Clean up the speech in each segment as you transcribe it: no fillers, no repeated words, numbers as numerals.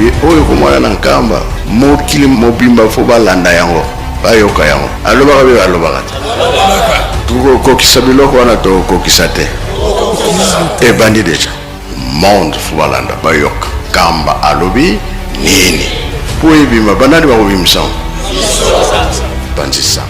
be oyo komwana na nkamba mokili mobimba fo balanda yango bayoka yango alobaka be balobaka te tokokokisa biloko wana tokokisa te ebandi deja monde fo balanda bayoka kamba alobi nini po ebima banani bakobimisa bandisa.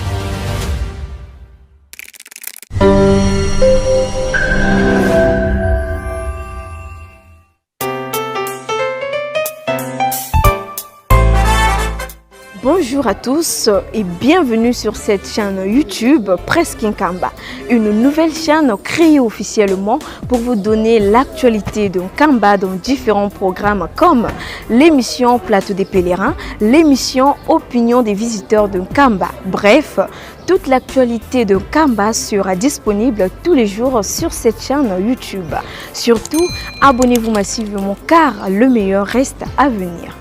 Bonjour à tous et bienvenue sur cette chaîne YouTube Presque Nkamba, une nouvelle chaîne créée officiellement pour vous donner l'actualité de Nkamba dans différents programmes comme l'émission Plateau des pèlerins, l'émission Opinion des visiteurs de Nkamba. Bref, toute l'actualité de Nkamba sera disponible tous les jours sur cette chaîne YouTube. Surtout, abonnez-vous massivement car le meilleur reste à venir.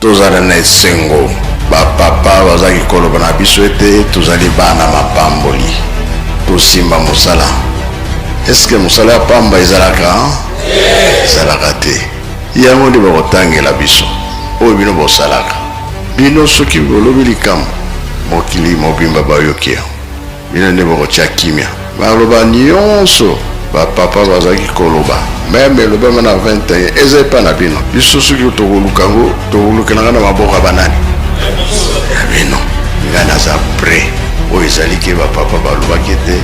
Tozala na esengo bapapa bazaki koloba na biso ete tozali bana mapamboli tosimba mosala. Eske mosala ya pamba ezalaka ezalaka te yango nde bakotangela biso oyo bino bosalaka bino soki bolobi likambo mokili mobimba bayoki yango bino nde bakotya kimia baloba nyonso bapapa bazaki koloba meme elobama na 21 eza epa na bino biso soki tokoluka ngo tokolukelanga na maboko ya banani ya bino nga naza pre oyo ezaliki bapapa balobaki ete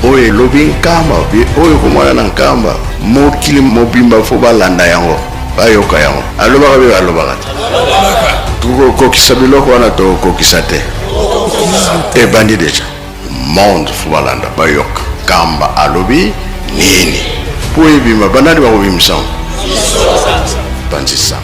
oyo elobi nkamba oyo komwana na nkamba mokili mobimba fo balanda yango bayoka yango alobaka be balobaka te tokokokisa biloko wana tokokisa te ebandi deja monde fo balanda bayoka kamba alobi nini po ebima banani bakobimisa bandisa.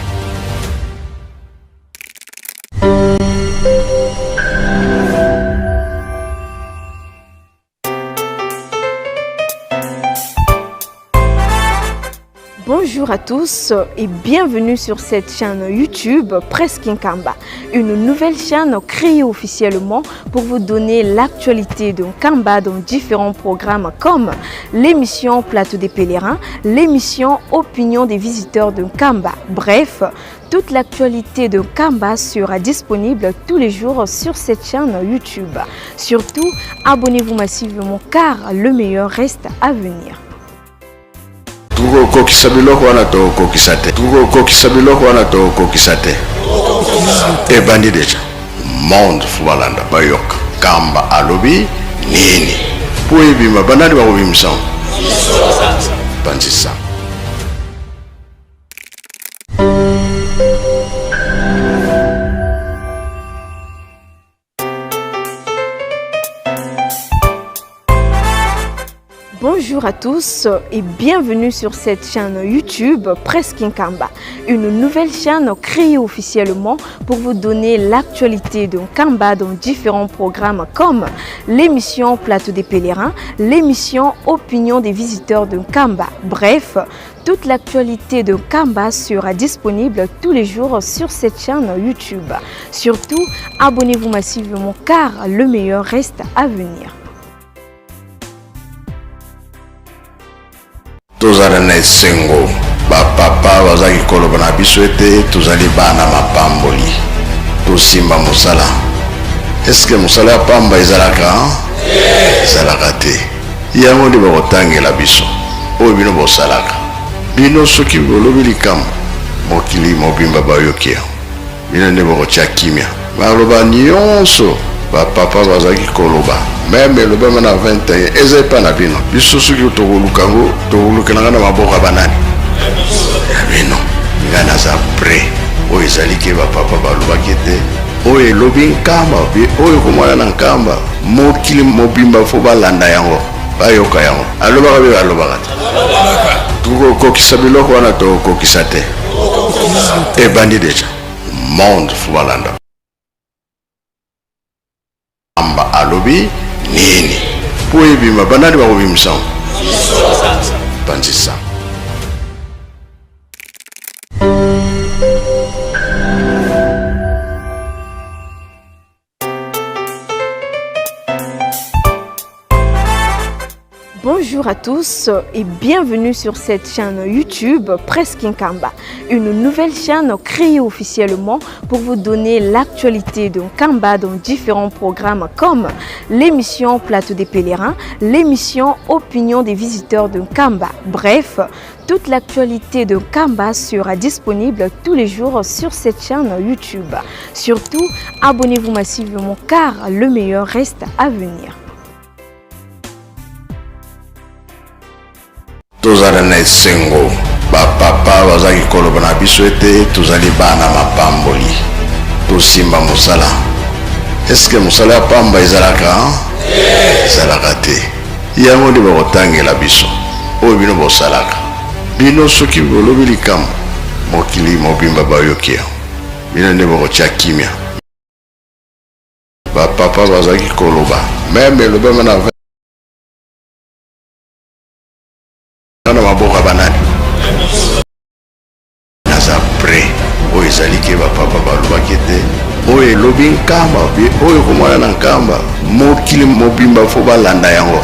Bonjour à tous et bienvenue sur cette chaîne YouTube Presque Nkamba, une nouvelle chaîne créée officiellement pour vous donner l'actualité de Nkamba dans différents programmes comme l'émission Plateau des pèlerins, l'émission Opinion des visiteurs de Nkamba. Bref, toute l'actualité de Nkamba sera disponible tous les jours sur cette chaîne YouTube. Surtout, abonnez-vous massivement car le meilleur reste à venir. Tokokokisa biloko wana tokokisa te tokokokisa biloko wana tokokisa te ebandi deja monde fo balanda bayoka kamba alobi nini po ebima banani bakobimisa bandisa. Bonjour à tous et bienvenue sur cette chaîne YouTube Presque Nkamba, une nouvelle chaîne créée officiellement pour vous donner l'actualité de Nkamba dans différents programmes comme l'émission Plateau des pèlerins, l'émission Opinion des visiteurs de Nkamba. Bref, toute l'actualité de Nkamba sera disponible tous les jours sur cette chaîne YouTube. Surtout, abonnez-vous massivement car le meilleur reste à venir. Tozala na esengo bapapa bazaki koloba na biso ete tozali bana mapamboli tosimba mosala. Eske mosala ya pamba ezalaka ezalaka te yango nde bakotangela biso oyo bino bosalaka bino soki bolobi likambo mokili mobimba bayoki yango bino nde bakotya kimia baloba nyonso bapapa bazaki koloba meme elobama na 21 eza epa na bino biso soki tokoluka ngo tokolukelanga na maboko ya banani ya bino nga naza pre oyo ezaliki bapapa balobaki ete oyo elobi nkamba oyo komwana na nkamba mokili mobimba fo balanda yango bayoka yango alobaka be balobaka te tokokokisa biloko wana tokokisa te ebandi deja monde fo balanda kamba alobi nini po ebima banani bakobimisa bandisa. Bonjour Bonjour à tous et bienvenue sur cette chaîne YouTube Presque Nkamba, une nouvelle chaîne créée officiellement pour vous donner l'actualité de Nkamba dans différents programmes comme l'émission Plateau des pèlerins, l'émission Opinion des visiteurs de Nkamba. Bref, toute l'actualité de Nkamba sera disponible tous les jours sur cette chaîne YouTube. Surtout, abonnez-vous massivement car le meilleur reste à venir. Tozala na esengo bapapa bazaki koloba na biso ete tozali bana mapamboli tosimba mosala. Eske mosala ya pamba ezalaka ezalaka te yango nde bakotangela biso oyo bino bosalaka bino soki bolobi likambo mokili mobimba bayoki yango bino nde bakotya kimia. Bapapa bazaki koloba meme elobama na na maboka banani naza pre oyo ezali ke bapapa balobaki te oyo elobi nkamba oyo komona na nkamba mokili mobimba fo balanda yango.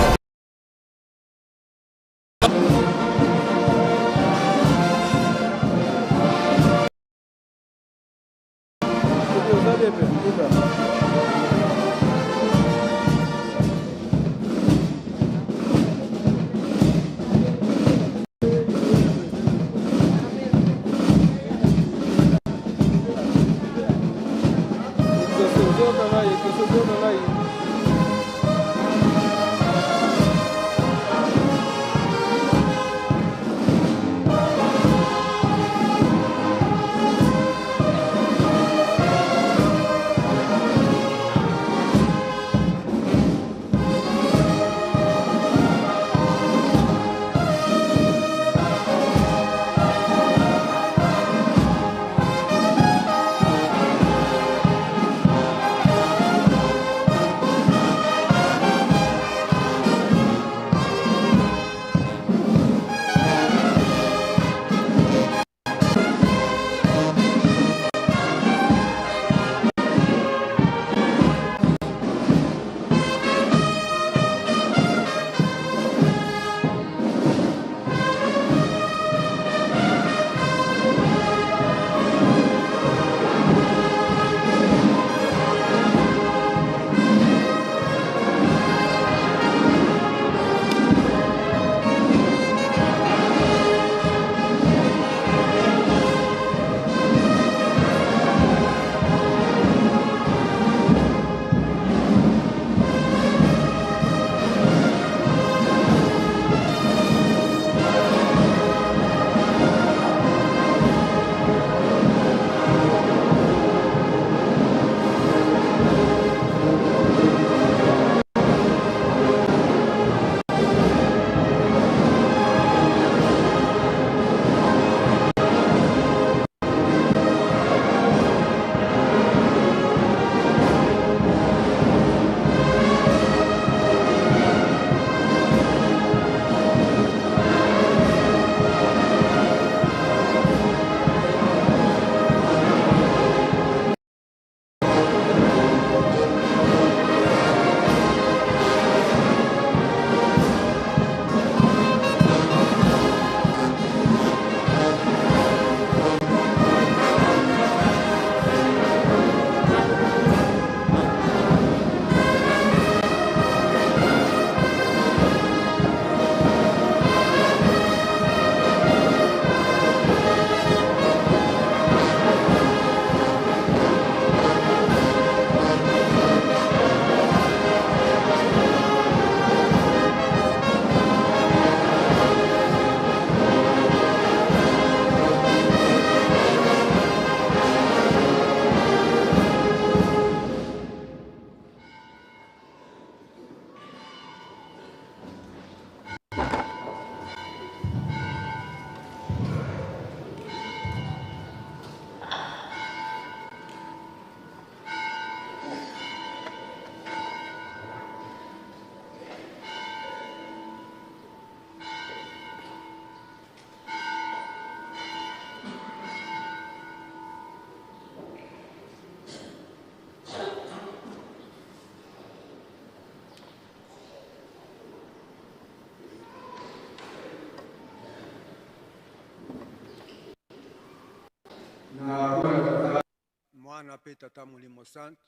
pe tata molimo santu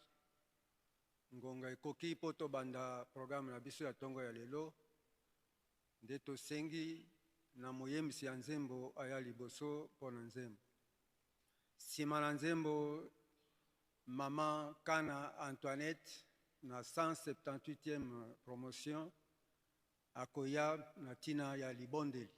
ngonga ekoki po tobanda programme na biso ya tongo ya lelo nde tosengi na moyembisi ya nzembo aya liboso mpo na nzembo. Nsima na nzembo mama Kana Antoinette na 178e promotion akoya na tina ya libondeli.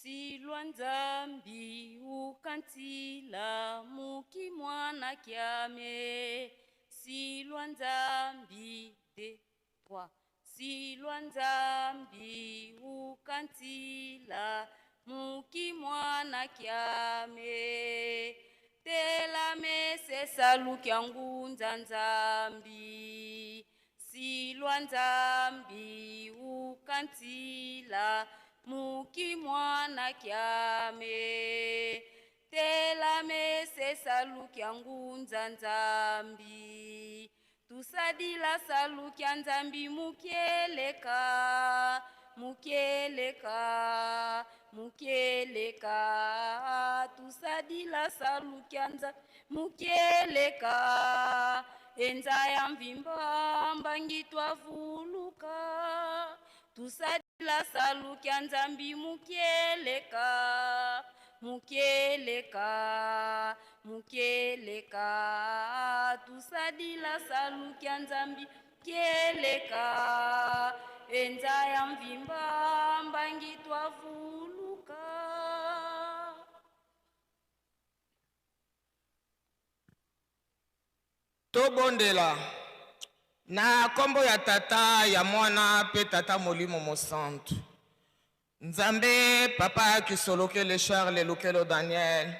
Silwa nzambi ukantila muki mwana kiame. Silwa nzambi de trois. Silwa nzambi ukantila muki mwana kiame. Tela mese salu kyangunza nzambi. Silwa nzambi ukantila muki mwana kiame. Tela mese salu kyangunza nzambi. Tusadila salu kya nzambi mukieleka. Mukieleka. Mukieleka. Tusadila salu kya nzambi mukieleka. Enza ya mvimba mbangi twavuluka. Tusadila salu kya nzambi mukieleka. Mukieleka. Mukieleka. Tusadila salu kya nzambi mukieleka. Enza ya mvimba mbangi twavuluka. Tobondela na kombo ya tata ya mwana pe tata molimo mosantu Nzambe papa kisolokele Charles Lukelo Daniel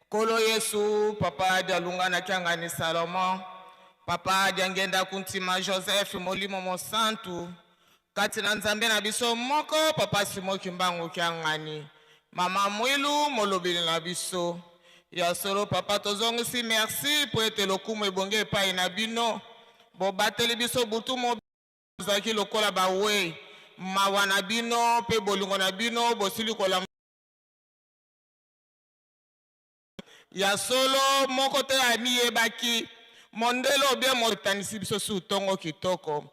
Kolo Yesu papa dialunga na kiangani Salomon papa diangenda kuntima Joseph molimo mosantu kati na Nzambe na biso moko papa Simo Kimbangu kiangani mama mwilu molobili na biso ya solo papa tozongi si merci po ete lokumu ebonge epai na bino bobateli biso butu mozalaki lokola bawe mawa na bino pe bolingo na bino bosili kola ya solo moko te amiyebaki mondelo bien motanisi biso su tongo kitoko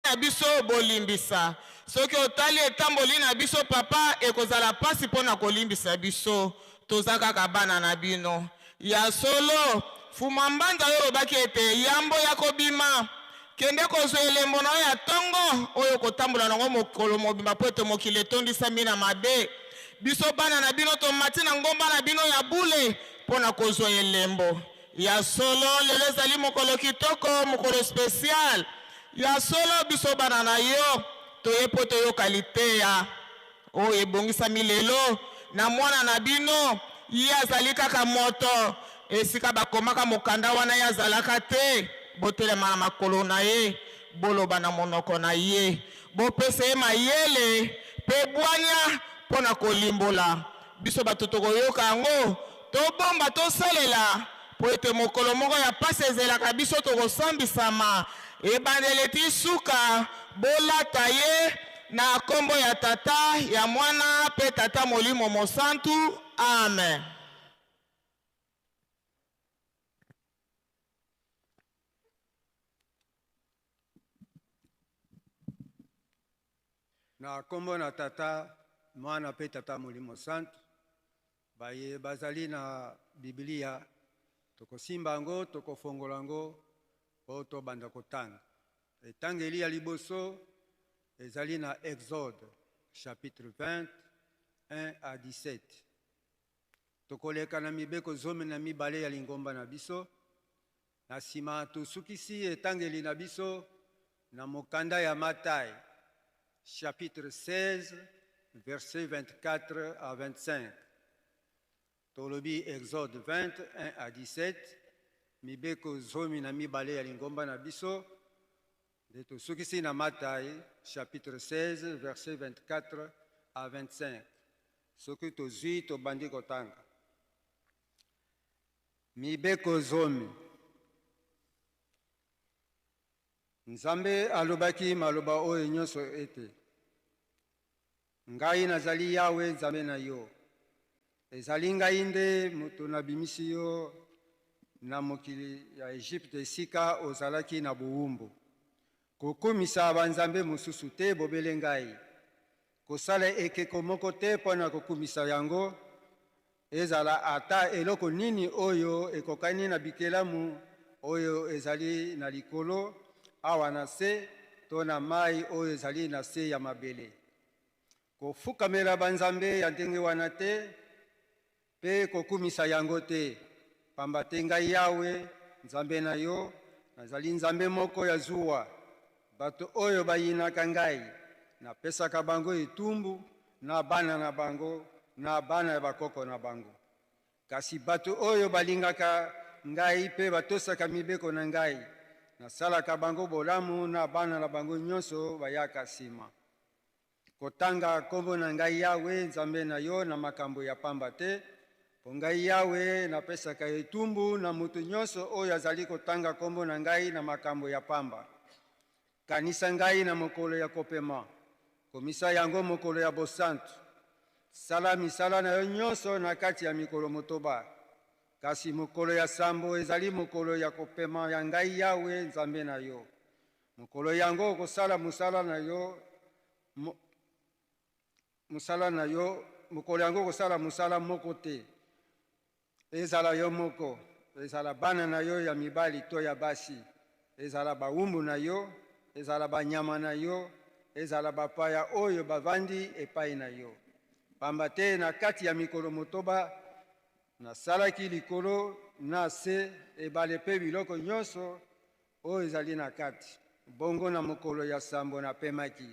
na biso bolimbisa soki otali etamboli na biso papa ekozala pasi mpona kolimbisa biso toza kaka bana na bino ya solo fuma mbanza oyo olobaki ete yambo ya kobima kende kozwa elembo na oyo ya tongo oyo kotambola nango mokolo mobimba po ete mokili etondisami na mabe biso bana na bino tomati na ngomba na bino ya bule mpona kozwa elembo ya solo lelo ezali mokolo kitoko mokolo spesial ya solo biso bana na yo toye po toyoka liteya oyo ebongisami lelo na mwana na bino ye azali kaka moto esika bakomaka mokanda wana ye azalaka te botelema na makolo na ye boloba na monoko na ye bopesa ye mayele mpe bwanya mpo na kolimbola biso bato tokoyoka yango tobomba tosalela po ete mokolo moko ya pasi ezelaka biso tokosambisama ebandeli ti suka bolata ye na kombo ya tata ya mwana pe tata molimo mosantu amen. Na kombo na tata mwana pe tata molimo santu baye bazali na Biblia tokosimba yango tokofongola yango po tobanda kotanga etangeli ya liboso ezali na Exode chapitre 20 1 à 17 tokoleka na mibeko zomi na mibale ya lingomba na biso na nsima tosukisi etangeli na biso na mokanda ya Matayi chapitre 16 verset 24 à 25 tolobi Exode 20 1 à 17 mibeko zomi na mibale ya lingomba na biso de tosukisi na Matayi chapitre 16 verset 24 à 25 soki tozwi tobandi kotanga mibeko zomi Nzambe alobaki maloba oyo nyonso ete ngai nazali yawe nzambe na yo. Ezali ngai nde moto nabimisi yo na mokili ya Egypte esika ozalaki na bowumbu. Kokumisa banzambe mosusu te bobele ngai. Kosala ekeko moko te mpo na kokumisa yango, ezala ata eloko nini oyo ekokani na bikelamu oyo ezali na likolo awa na se to na mai oyo ezali na se ya mabele. Kofukamela banzambe ya ndenge wana te pe kokumisa yango te, pamba te ngai yawe nzambe na yo nazali nzambe moko ya zuwa. Bato oyo bayinaka ngai napesaka bango etumbu na bana na bango na bana ya bakoko na bango. Kasi bato oyo balingaka ngai pe batosaka mibeko na ngai nasalaka bango bolamu na bana na bango nyonso bayaka nsima. Kotanga kombo na ngai yawe nzambe na yo na makambo ya pamba te, po ngai yawe napesaka etumbu na moto nyonso oyo azali kotanga kombo na ngai na makambo ya pamba. Kanisa ngai na mokolo ya kopema, komisa yango mokolo ya bosantu. Sala misala na yo nyonso na kati ya mikolo motoba. Kasi mokolo ya sambo ezali mokolo ya kopema ya ngai yawe nzambe na yo. Mokolo yango okosala musala na yo mokolo yango okosala musala moko te. Ezala yo moko, ezala bana na yo ya mibali to ya basi, ezala bawumbu na yo, ezala banyama na yo, ezala bapaya oyo bavandi epai na yo. Pamba te na kati ya mikolo motoba nasalaki likolo na se ebale pe biloko nyonso oyo ezali na kati. Bongo na mokolo ya sambo napemaki.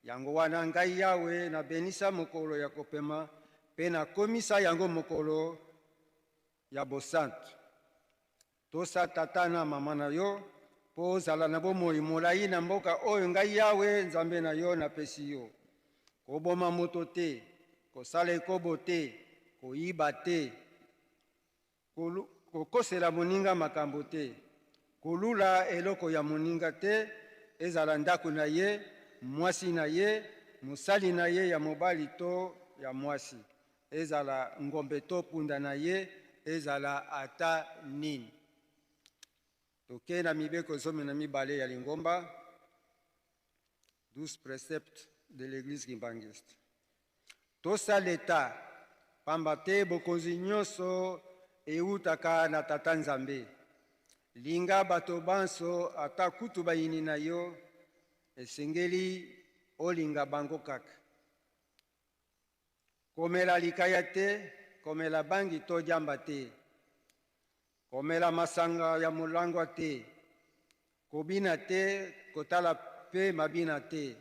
Yango wana ngai yawe nabenisa mokolo ya kopema pe nakomisa yango mokolo ya bosantu. Tosa tata na mama na yo po ozala na bomoi molai na mboka oyo ngai yawe nzambe na yo napesi yo. Koboma moto te, kosala ekobo te, koyiba te, kokosela moninga makambo te, kolula eloko ya moninga te, ezala ndako na ye, mwasi na ye, mosali na ye ya mobali to ya mwasi, ezala ngombe to punda na ye, ezala ata nini. Toke na mibeko zomi na mibale ya lingomba, 12 préceptes de l'église kimbangiste. Tosa leta, pamba te bokonzi nyonso eutaka na tata nzambe. Linga bato banso ata kutu bayini na yo, esengeli olinga bango kaka. Komela likaya te, komela bangi to jamba te. Komela masanga ya mulangwa te. Kobina te, kotala pe mabina te.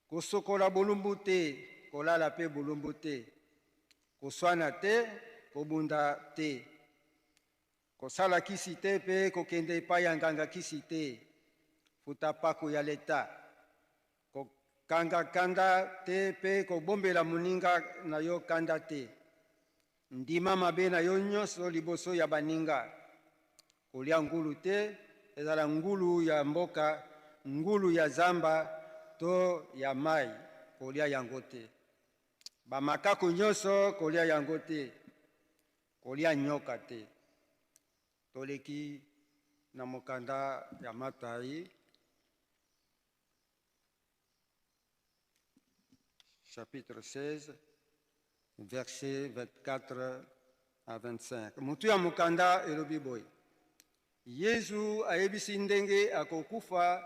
Kosokola bulumbu te, kolala pe bulumbu te. Koswana te, kobunda te. Kosala kisi te pe kokende epai ya nganga kisi te. Futa pako ya leta. Kokanga kanda te pe kobombela moninga na yo kanda te. Ndima mabe na yo nyonso liboso ya baninga. Kolia ngulu te, ezala ngulu ya mboka, ngulu ya zamba to ya mai, kolia yango te. Bamakako nyonso kolia yango te, kolia nyoka te. Toleki na mokanda ya Matai, chapitre 16, versets 24 à 25. Mutu ya mokanda elobi boye. Yesu ayebisi ndenge akokufa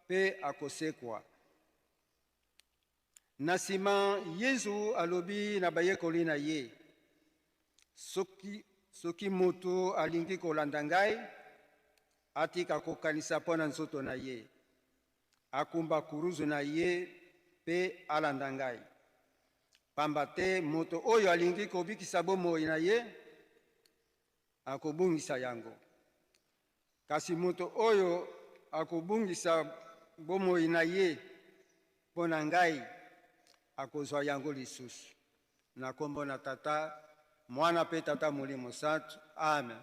pe akosekwa. Na nsima Yesu alobi na bayekoli na ye, soki moto alingi kolanda ngai, atika kokanisa mpo na nzoto na ye, akumba kuruzu na ye pe alanda ngai. Pamba te moto oyo alingi kobikisa bomoi na ye, akobungisa yango. Kasi moto oyo akobungisa bomoi na ye mpo na ngai, akozwa yango lisusu. Na kombo na Tata, Mwana pe Tata Molimo Santu. Amen.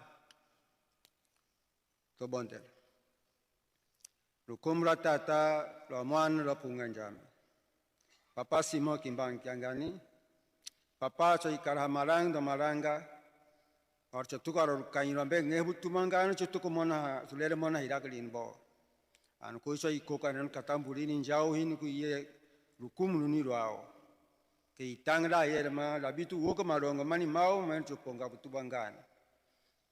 Tobondela. Lukombo la Tata, lwa Mwana, lwa Punga Njambe. Papa Simon Kimbang Kiangani, Papa Choikara Marang do Maranga, or Chatukar Kainambe, Nebutumangano, Chutukumona, Zulemona Hiraglin Bo, and Kusha Kokan Katamburin in Jauhin, Kuye, Lukum Nirao, Kitanga Yerma, Labitu Wokamarong, Mani Mau, Manchuponga Tubangan.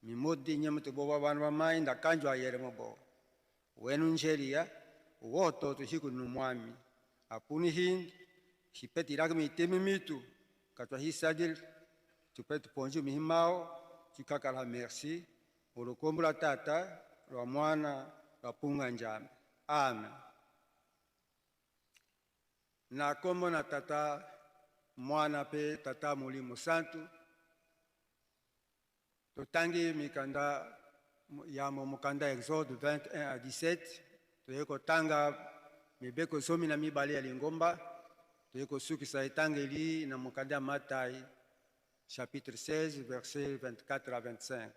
Mimodi nyam to boba banwa mind da kanjwa yeremo bo wenu ncheria woto to hiku numwami apuni hind hipeti ragmi temi mitu katwa hisadil tupet ponju mihimao chikakala merci olokombra tata wa mwana wa punga njame amen na kombo na tata mwana pe tata mulimo santu Totangi mikanda ya mukanda Exode 21 à 17 toyeko tanga mibeko somi na mibale ya lingomba toyeko sukisa etangeli na mukanda Matai chapitre 16 verset 24 à 25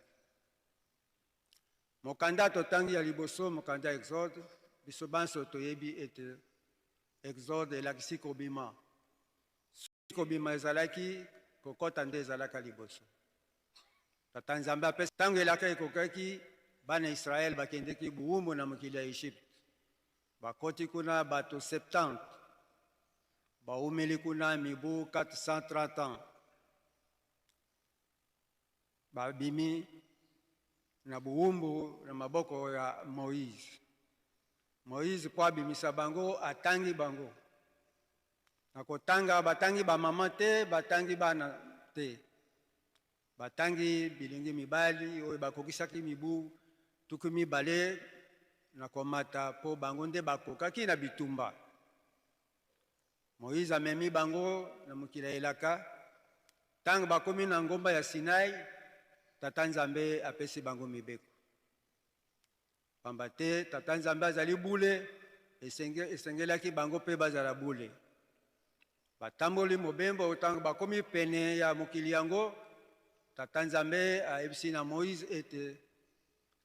mukanda totangi ya liboso mukanda Exode biso banso toyebi ete Exode elakisi kobima ezalaki kokota nde ezalaka liboso Tata Nzambe apesa tango elaka ekokaki bana Israel bakendeki buumbu na mokili ya Egypte bakoti kuna bato 70 baumeli kuna mibu 430 ans babimi na buumbu na maboko ya Moïse po abimisa bango atangi bango na kotanga batangi bamama te batangi bana te batangi bilingi mibali oyo bakokisaki mibu tuku mibale na komata po bango nde bakokaki na bitumba Moïse amemi bango na mokili ya elaka ntango bakomi na ngomba ya Sinai Tata Nzambe apesi bango mibeko pamba te Tata Nzambe azali bule esengelaki bango mpe bazala bule batamboli mobembo ntango bakomi pene ya mokili yango Tata Nzambe ayebisi na Moïse ete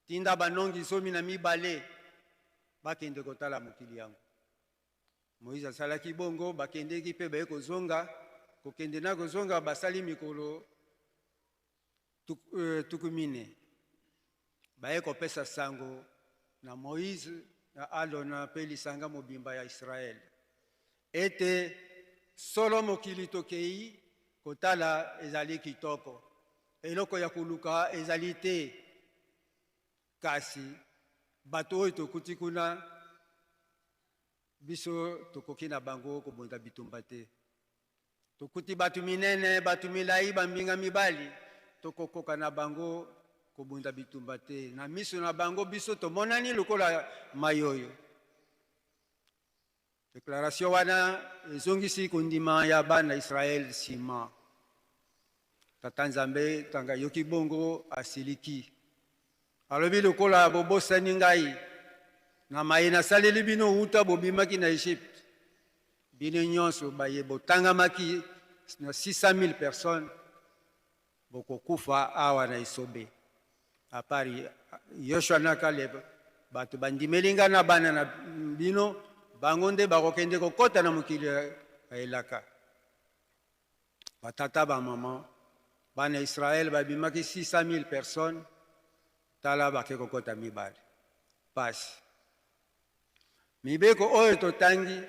tinda banongi somi na mibale bakende kotala mokili yango Moïse asalaki bongo bakendeki mpe baye kozonga kokende na kozonga basali mikolo tukumine baye kopesa sango na Moïse na Alona mpe lisanga mobimba ya Israel ete solo mokili tokei kotala ezali kitoko eloko ya koluka ezali te kasi bato oyo tokuti kuna biso tokoki na bango kobonza bitumba te tokuti bato minene bato milai bambinga mibali tokokoka na bango kobonza bitumba te na miso na bango biso tomonani lokola mayoyo déclaration wana ezongisi kondima ya bana Israel sima Tata Nzambe tanga yoki bongo asiliki alobi lokola bobosani ngai na maye nasaleli bino uta bobimaki na Egypte bino nyonso baye botangamaki na 600 000 personnes bokokufa awa na isobe apari Yoshua na Caleb bato bandimelinga na bana na bino bango nde bakokende kokota na mokili ya elaka batata bamama bana Israel babimaki 600 000 personnes tala bake kokota mibale pasi mibeko oyo totangi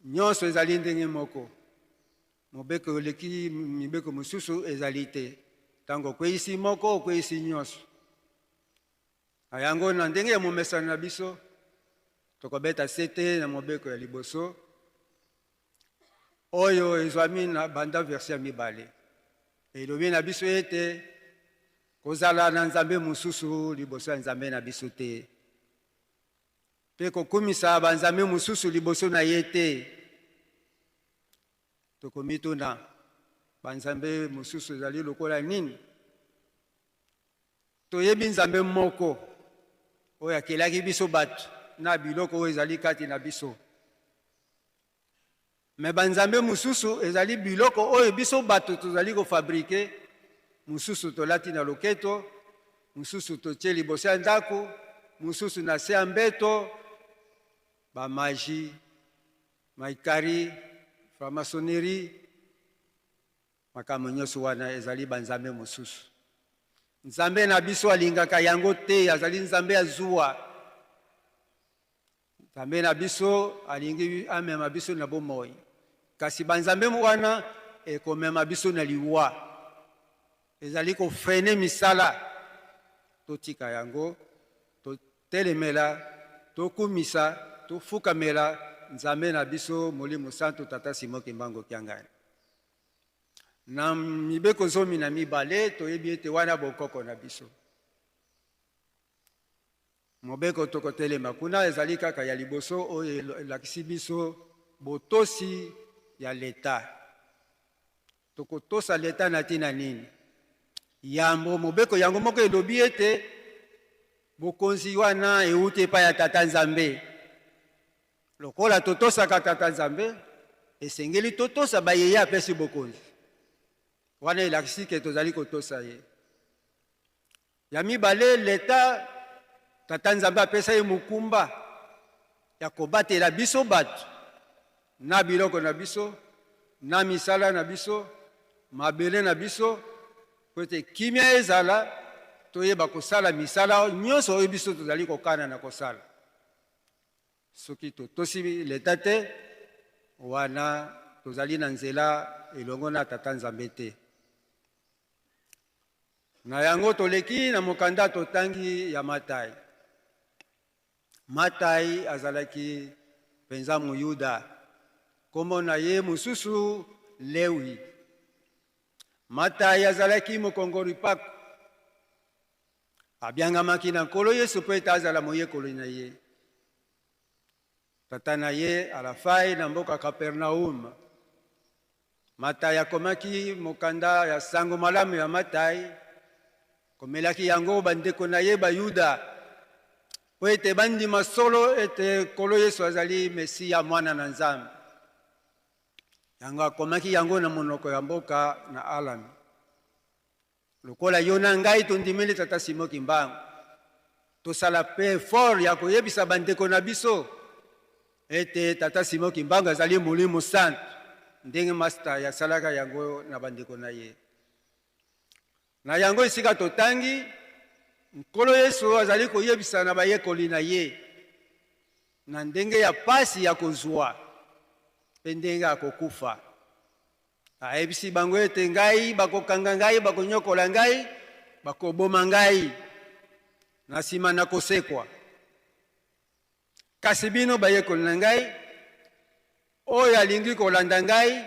nyonso ezali ndenge moko mobeko oleki mibeko mosusu ezali te ntango okweyisi moko okweyisi nyonso ayango na ndenge ya momesano na biso tokobeta sete na mobeko ya liboso oyo ezwami na banda verset ya mibale elobi na biso ete kozala na Nzambe mosusu liboso ya Nzambe na biso te mpe kokumisa banzambe mosusu liboso na ye te tokomituna banzambe mosusu ezali lokola nini toyebi Nzambe moko oyo akelaki biso bato na biloko oyo ezali kati na biso me banzambe mosusu ezali biloko oyo biso bato tozali kofabrike mosusu tolati na loketo mosusu totie liboso ya ndako mosusu na se ya mbeto bamaji maikari franc-maçonnerie makambo nyonso wana ezali banzambe mosusu. Nzambe na biso alingaka yango te, azali nzambe ya zuwa. Nzambe na biso alingi amema biso na bomoi, kasi banzambe wana ekomema biso na liwa, ezali kofrene misala. Totika yango, totelemela, tokumisa, tofukamela nzambe na biso Molimo Santu Tata Simon Kimbangu Kiangani. Na mibeko zomi na mibale toyebi ete wana bokoko na biso. Mobeko tokotelema kuna ezali kaka ya liboso oyo elakisi biso botosi ya leta. Tokotosa leta na tina nini? Yambo mobeko yango moko elobi ete bokonzi wana euti epai ya Tata Nzambe. Lokola totosaka Tata Nzambe, esengeli totosa bayeye apesi bokonzi. Wana elakisi ke tozali kotosa ye. Ya mibale leta Tata Nzambe apesa ye mukumba ya kobatela biso bato na biloko na biso, na misala na biso, mabele na biso, kote kimia ezala toyeba kosala misala nyonso oyo biso tozali kokana na kosala. Soki totosi leta te, wana tozali na nzela elongo na Tata Nzambe te. Na yango toleki na mokanda totangi ya Matai. Matai azalaki penza Muyuda, kombo na ye mususu Lewi. Matai azalaki mokongoli pako, abiangamaki na nkolo Yesu mpo ete azala moyekoli na ye. Tata na ye alafai na mboka Kapernaum. Matai akomaki mokanda ya sango malamu ya Matai, komelaki yango bandeko na ye Bayuda, po ete bandima solo ete nkolo Yesu azali Mesiya mwana na Nzambe. Yango akomaki yango na monoko ya mboka na alami. Lokola yo na ngai tondimeli Tata Simon Kimbangu, tosala pe fort ya koyebisa bandeko na biso ete Tata Simon Kimbangu azali Molimo Santu, ndenge master ya salaka yango na bandeko na ye. Na yango esika totangi, nkolo Yesu azali koyebisa na bayekoli na ye na ndenge ya pasi ya kozwa pe ndenge ya kokufa. Ayebisi bango ete ngai bakokanga ngai, bakonyokola ngai, bakoboma ngai, na nsima na kosekwa. Kasi bino bayekoli na ngai, oyo alingi kolanda ngai,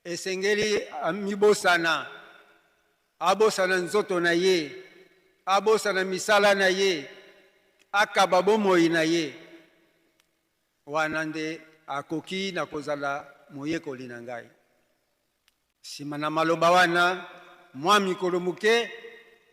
esengeli amibosana, abosana nzoto na ye, abosana misala na ye, akaba bomoi na ye. Wana nde akoki na kozala moyekoli na ngai. Sima na maloba wana, mwa mikolo muke,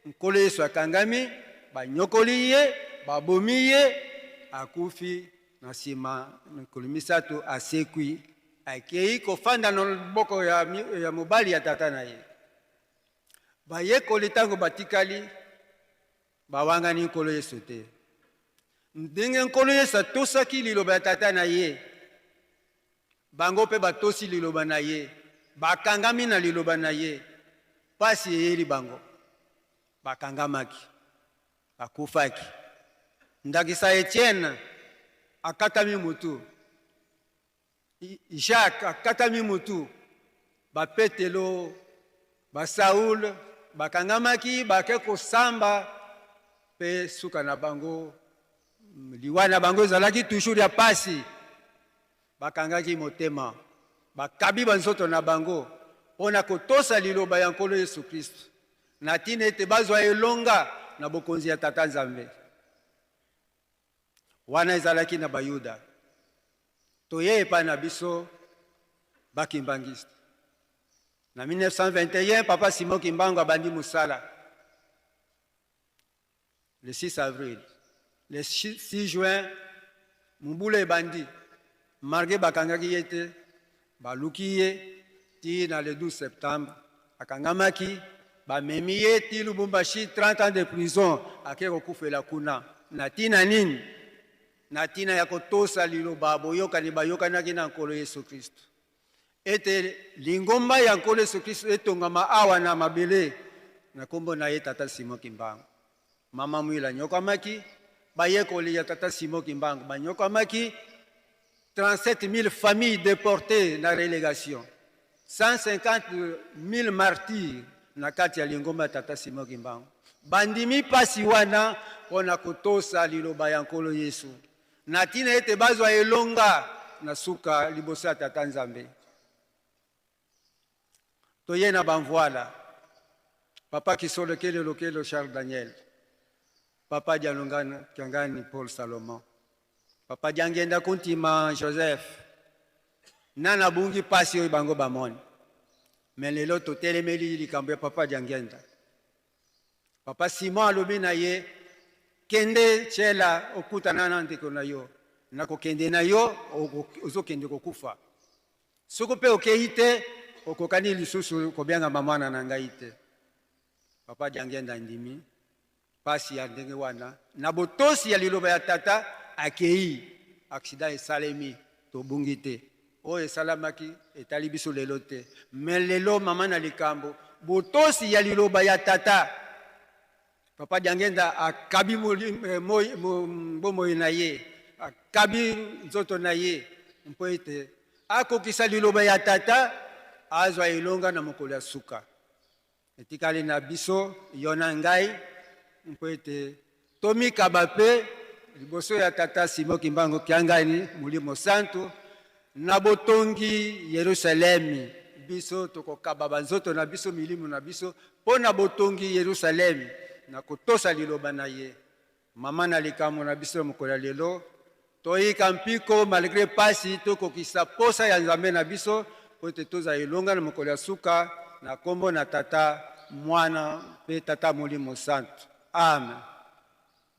nkolo Yesu akangami, banyokoli ye, babomi ye, akufi, na sima mikolo misatu asekwi, akei kofanda na loboko ya mobali ya tata na ye. Bayekoli tango batikali, bawangani nkolo Yesu te. Ndenge nkolo Yesu atosaki liloba ya tata na ye, bango pe batosi liloba na ye, bakangami na liloba na ye, pasi eyeli bango, bakangamaki, bakufaki. Ndakisa Etienne akatami mutu, Jacques akatami mutu, Bapetelo, Basaul bakangamaki, bake kosamba pe suka na bango, liwana bango ezalaki toujours ya pasi, bakangaki motema, bakabi banzoto na bango pona kotosa liloba ya nkolo Yesu Kristo, na tina ete bazwa elonga na bokonzi ya Tata Nzambe. Wana ezalaki na Bayuda. Toye epai na biso bakimbangiste. Na 1921, Papa Simon Kimbangu abandi musala. Le 6 avril. Le 6 juin, Mumbule ebandi. Marge bakangaki yete, baluki ye, ti na le 12 septembre. Akangamaki, bamemi ye ti Lubumbashi 30 ans de prison, ake kokufela kuna. Na tina nini? na tina ya kotosa liloba boyokani bayokanaki na nkolo Yesu Kristo. Ete lingomba ya nkolo Yesu Kristo etongama awa na mabele na kombo na ye tata Simon Kimbangu. Mama Mwila nyokamaki, bayekoli ya tata Simon Kimbangu banyokamaki, 37 000 familles déportées na relégation, 150 000 martyrs na kati ya lingomba ya tata Simon Kimbangu. Bandimi pasi wana pona kotosa liloba ya nkolo Yesu. Na tina ete bazwa elonga na suka liboso ya tata Nzambe. Toye na banvoila. Papa Kisolokele Lokelo Charles Daniel. Papa Dialongana Kiangani Paul Salomon. Papa Diangenda Kuntima Joseph. Nana bungi pasi oyo bango bamoni. Melelo totelemeli likambo ya Papa Diangenda. Papa Simon alobi na ye kende chela okutana na ndeko na yo. Nako kende na yo ozokende kokufa. Soko pe okeite okokani lisusu kobianga mamana na ngai te. Papa Diangenda ndimi pasi ya ndenge wana na botosi ya liloba ya tata akei aksida esalemi tobungi te. O esalamaki etali biso lelo te. Mais lelo mama na likambo botosi ya liloba ya tata. Papa Diangenda akabi bomoi na ye, akabi nzoto na ye, mpo ete akokisa liloba ya tata azwa elonga na mokolo ya suka. Etikali na biso yona ngai mpo ete tomikaba pe liboso ya tata Simon Kimbangu Kiangani Mulimo Santo na botongi Yerusalemi. Biso tokokaba banzoto na biso milimu na biso po na botongi Yerusalemi na kotosa liloba na ye. Mama na likambo na biso mokolo ya lelo toyika mpiko malgré pasi tokokisa posa ya Nzambe na biso po ete toza elonga na mokolo ya suka na kombo na tata mwana pe tata Mulimo Santo. Amen.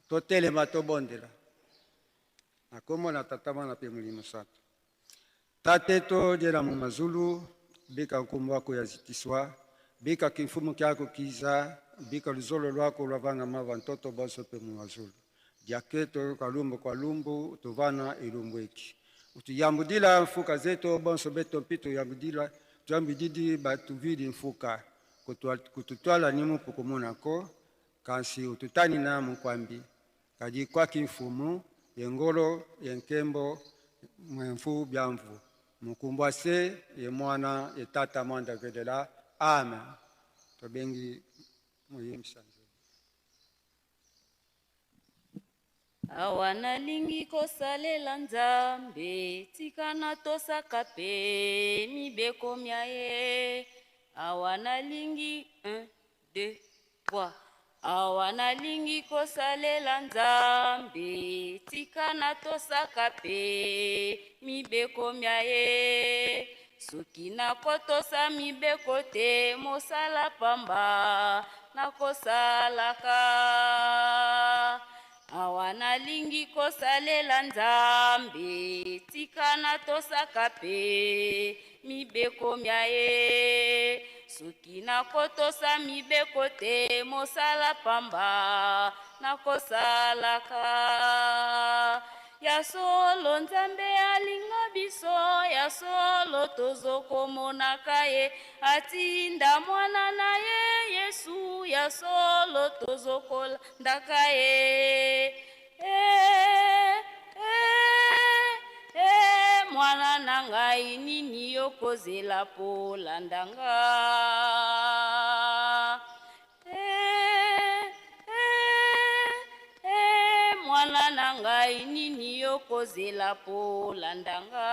Totelema tobondela na kombo na tata mwana pe Mulimo Santo. Tate to jela mu mazulu bika nkombo wako ya zitiswa bika kimfumu kyako kiza bika luzolo lwako lwavanga mava ntoto bonso pe mu mazulu diaketo kalumbu kwa lumbu tuvana ilumbweki utuyambudila mfuka zetu bonso beto mpito yambudila tuyambudidi batuvidi mfuka kututwala nimu pukumunako kansi ututani na mkwambi kadi kwa kimfumu yengolo yenkembo mwenfu byamvu mukumbwase ye mwana ye tata mwanda vedela. Amen. Tobengi muyimsanze. Awanalingi kosalela Nzambe tikana tosaka pe mibeko myaye. Awanalingi 1 2 3. Awanalingi kosalela Nzambe tikana tosaka pe mibeko myaye. Soki nakotosa mibeko te mosala pamba nakosalaka. Awanalingi kosalela Nzambe tikana tosaka pe mibeko myaye. Soki nakotosa mibeko te mosala pamba nakosalaka. Ya solo Nzambe alinga biso, ya solo tozokomonaka ye, atinda mwana na ye Yesu, ya solo tozokolandaka ye. Mwana na ngai nini yokozela polandanga. Mwana na ngai nini yokozela polandanga.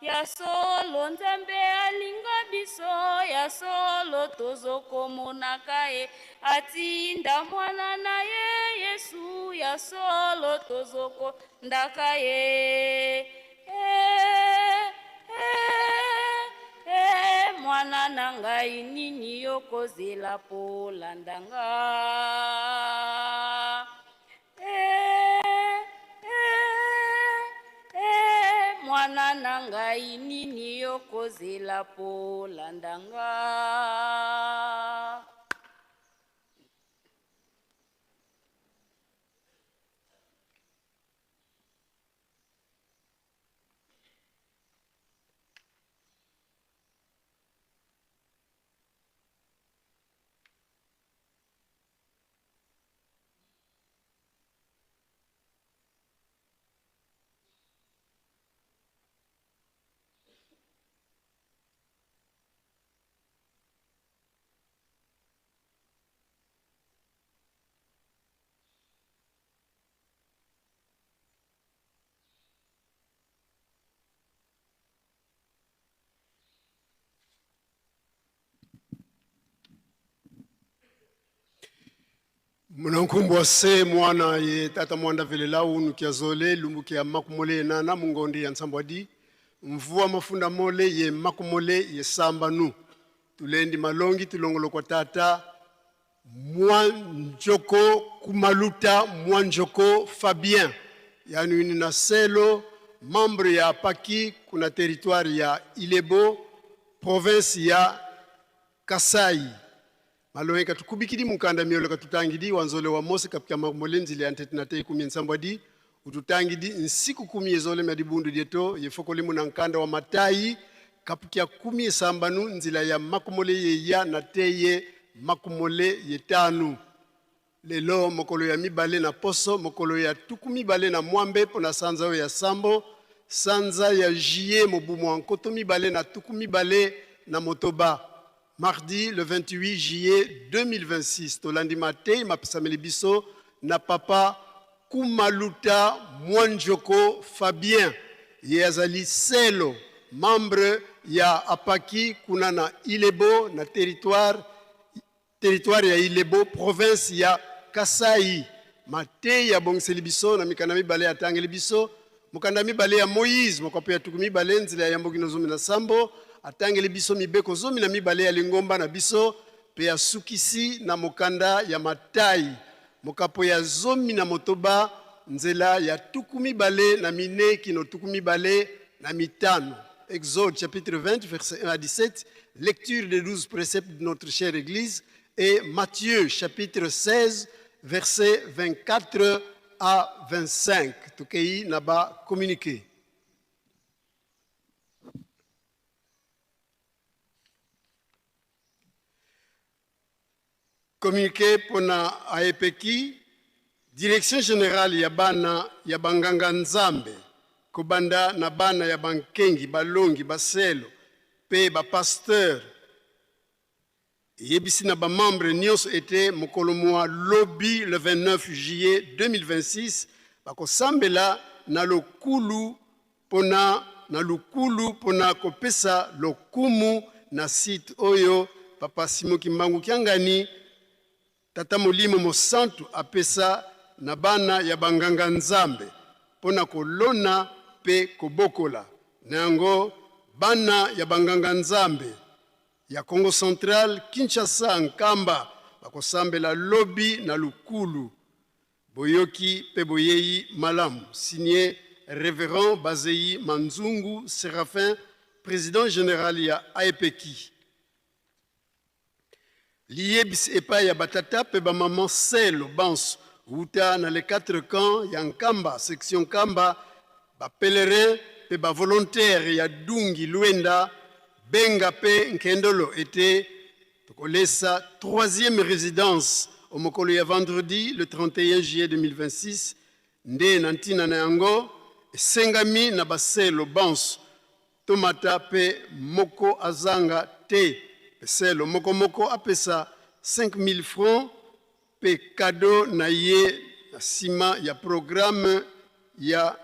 Ya solo Nzambe alinga biso, ya solo tozokomonaka ye, atinda mwana na ye Yesu, ya solo tozokolandaka ye. Mwana na ngai nini yokozela polandanga. Mwana na ngai nini yokozela polandanga. Munankumbwa se mwana ye tata mwanda vile lau nukia zole lumbuki ya makumole nana mungondi ya nsambwadi mvua mafunda mole ye makumole ye samba nu tulendi malongi tulongolo kwa tata Mwanjoko Kumaluta Mwanjoko Fabien yani une naselo membre ya Apaki kuna territoire ya Ilebo province ya Kasai Maloe katukubikidi mukanda miolo katutangidi wanzole wa mose kapika makumolenzi le antetinate kumi nsambwadi ututangidi nsiku 10 ezole madibundu dieto yefokoli munankanda wa matai kapika 10 sambanu nzila ya makumole ye ya nateye makumole yetanu lelo mokolo ya mibale na poso mokolo ya tukumi bale na mwambe pona sanza ya sambo sanza ya jie mobumu ankoto mibale na tukumi bale na motoba mardi le 28 juillet 2026 tolandi matei mapisameli biso na papa Kumaluta Mwanjoko Fabien ye azali selo membre ya Apaki kuna na Ilebo na territoire ya Ilebo province ya Kasai matei ya bongseli biso na mikanda mibale ya tangeli biso mukanda mibale ya Moïse mokope ya tukumi bale nzila ya mbogino zomi na sambo atangeli biso mibeko zomi na mibale ya lingomba na biso pe ya sukisi na mukanda ya matai mokapo ya zomi na motoba nzela ya tukumi bale na mine kino tukumi bale na mitano. Exode chapitre 20 verset 1 à 17 lecture des 12 préceptes de notre chère église et Matthieu chapitre 16 verset 24 à 25 tukei naba communiqué. Communiqué pona AEPEKI, Direction Générale ya bana ya banganga nzambe, kobanda na bana ya bankengi, balongi, baselo, pe ba pasteur, yebisi na ba membre nyonso ete mokolo mwa lobi le 29 juillet 2026, bako sambela na lokulu pona kopesa lokumu na site oyo papa Simoki Mbangu Kiangani Tata Molimo Mosantu apesa na bana ya banganga nzambe pona kolona pe kobokola nango bana ya banganga nzambe ya Congo Central Kinshasa Nkamba bakosambela lobi na lukulu boyoki pe boyeyi malamu signé révérend Bazei Manzungu Séraphin président général ya AEPEKI Liebis epa ya batata pe ba maman selo banso uta na les 4 camps ya Nkamba section Nkamba ba pèlerin pe ba volontaire ya Dungi Luenda Benga pe Nkendolo était tokolesa 3e résidence au mokolo ya vendredi le 31 juillet 2026 nde nantina na yango sengami na baselo banso tomata pe moko azanga te selo moko apesa 5000 francs pe cadeau na ye na sima ya programme ya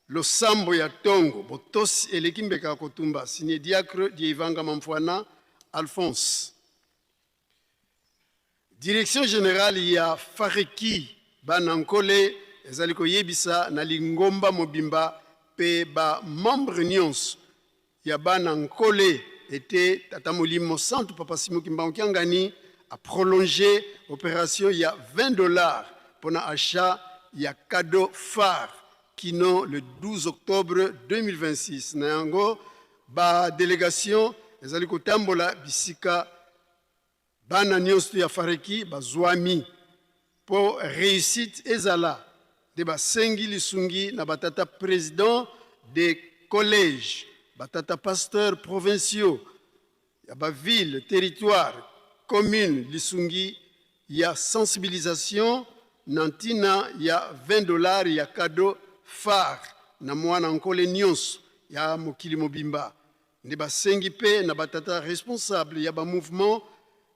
losambo ya tongo botosi elekimbeka kotumba signé diacre Dievanga Mamfwana Alphonse. Direction générale ya Fareki banankole ezaliko yebisa na lingomba mobimba pe ba membre nyonso ya banankole était Tata Molimo Santu Papa Simoki Mbangu Kiangani a prolongé opération il y a $20 pour l'achat il y a cadeau phare qui non le 12 octobre 2026 nango ba délégation ezali kotambola bisika bana nyonso ya Fareki bazwami pour réussite ezala de basengi lisungi na batata président des collèges batata pasteurs provinciaux, ya ba ville, territoire, commune, lisungi, ya sensibilisation, nantina, ya $20, ya cadeau phare, na mwana nkole nyonso, ya mokili mobimba. Ne ba sengi pe na batata responsable, ya ba mouvement,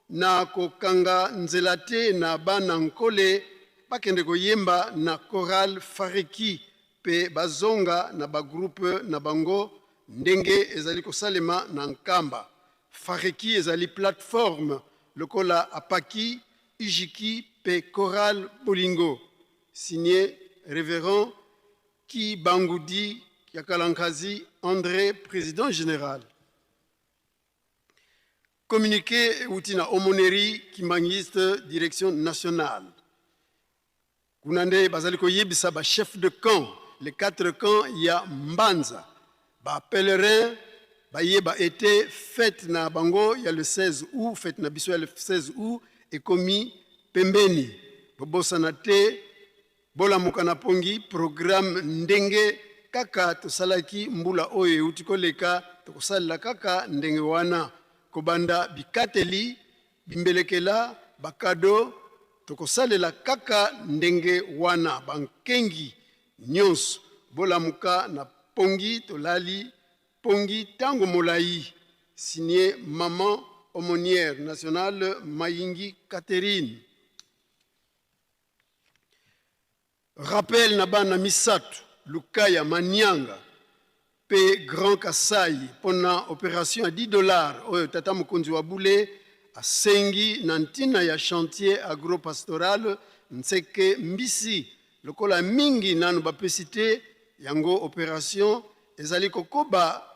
na kokanga nzelate na bana nkole, bakende koyemba na chorale Fareki, pe bazonga na ba groupe na bango, ndenge ezali kosalema na Nkamba. Fareki ezali plateforme lokola Apaki, Ijiki, P. Choral Bolingo, signé Révérend Ki Bangoudi Yakalankazi André, président général. Communiqué Outina Omoneri Kimbangiste, direction nationale. Kunande Bazaliko Yebisa, chef de camp, les 4 camps, il y a Mbanza. Pèlerin, Yeba été fête na Bango, il y a le 16 août, fête na Bissou, le 16 août, et commis Pembeni. Bobo Sanate, Bola Mukana Pongi, programme Ndenge, Kaka, Tosalaki, Mbula Oye, Utikoleka, Tosala Kaka, Ndenge Wana, Kobanda, Bikateli, Bimbelekela, Bakado, Tokosalela Kaka, Ndenge Wana, Bankengi, Nyons, Bola Muka, na Pongi, Tolali, Pongi, Tango Molai, signé Maman Aumônière nationale Mayingi Catherine. Rappel Nabana Misatu, Lukaya Manyanga, P. Grand Kasai, pendant opération à $10, Tata Mukonzi Waboule, à Sengi, Nantina ya chantier agro-pastoral, Nseke Mbisi, Lokola Mingi Nanu Bapesite, Yango opération, Ezali Kokoba,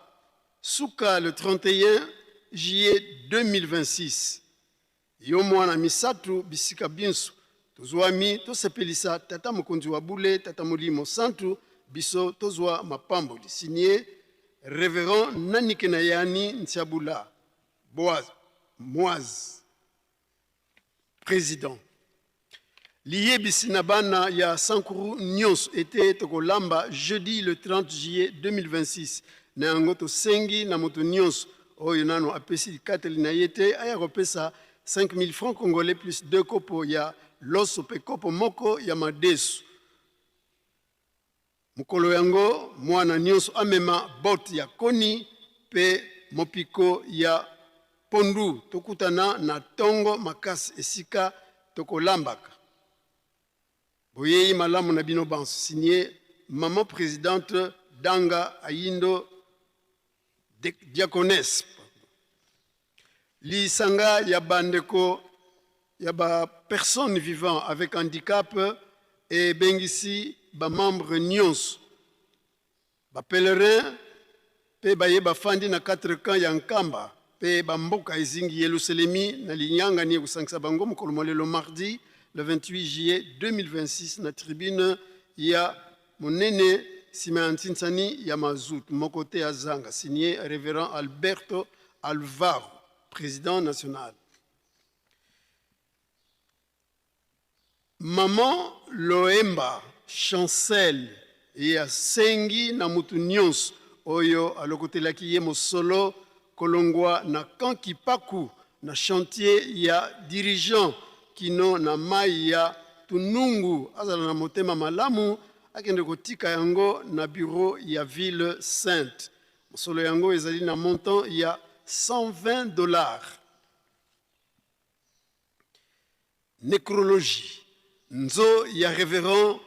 Souka le 31 juillet 2026. Yomwana Misatu, Bisika Binsu, Tozwami, Tosepelisa, Tata Mukonzi Waboule, Tata Molimo Santu, Biso, Tozwa Mapambo, signé Révérend Nanike Nayani Ntiabula, Boaz, Moaz, président. Lié Bisinabana ya Sankuru Nyons était Tokolamba jeudi le 30 juillet 2026. Nangoto Sengi Namoto Nyons, Oyonano Apesi Katelina Yete, Ayakopesa 5 000 francs congolais plus 2 kopo ya Loso pe kopo moko ya Madesu. Mukolo yango mwana nyonso amema bot ya koni pe mopiko ya pondu tokutana na tongo makasi esika tokolambaka. Boyei malamu na bino banso, signé maman présidente Danga Ayindo Diaconesse. Lisanga ya bandeko ya ba personnes vivant avec handicap et bengisi ba membre nyons ba pèlerin pe baye bafandi na 4 camps ya Nkamba pe ba mboka ezingi Yerusalemi na linyanga ni kusangisa bango mokolo molelo mardi le 28 juillet 2026 na tribune ya monene Simeon Tinsani ya Mazout mokote ya Zanga, signé révérend Alberto Alvaro, président national. Maman Loemba Chancel ya Sengi na mutu nyons oyo alokotelaki ye mosolo kolongwa na Kanki Paku na chantier ya dirigeant kino na mai ya Tunungu azala na motema malamu akende kotika yango na bureau ya ville sainte. Mosolo yango ezali na montant ya $120. Nécrologie. Nzo ya révérend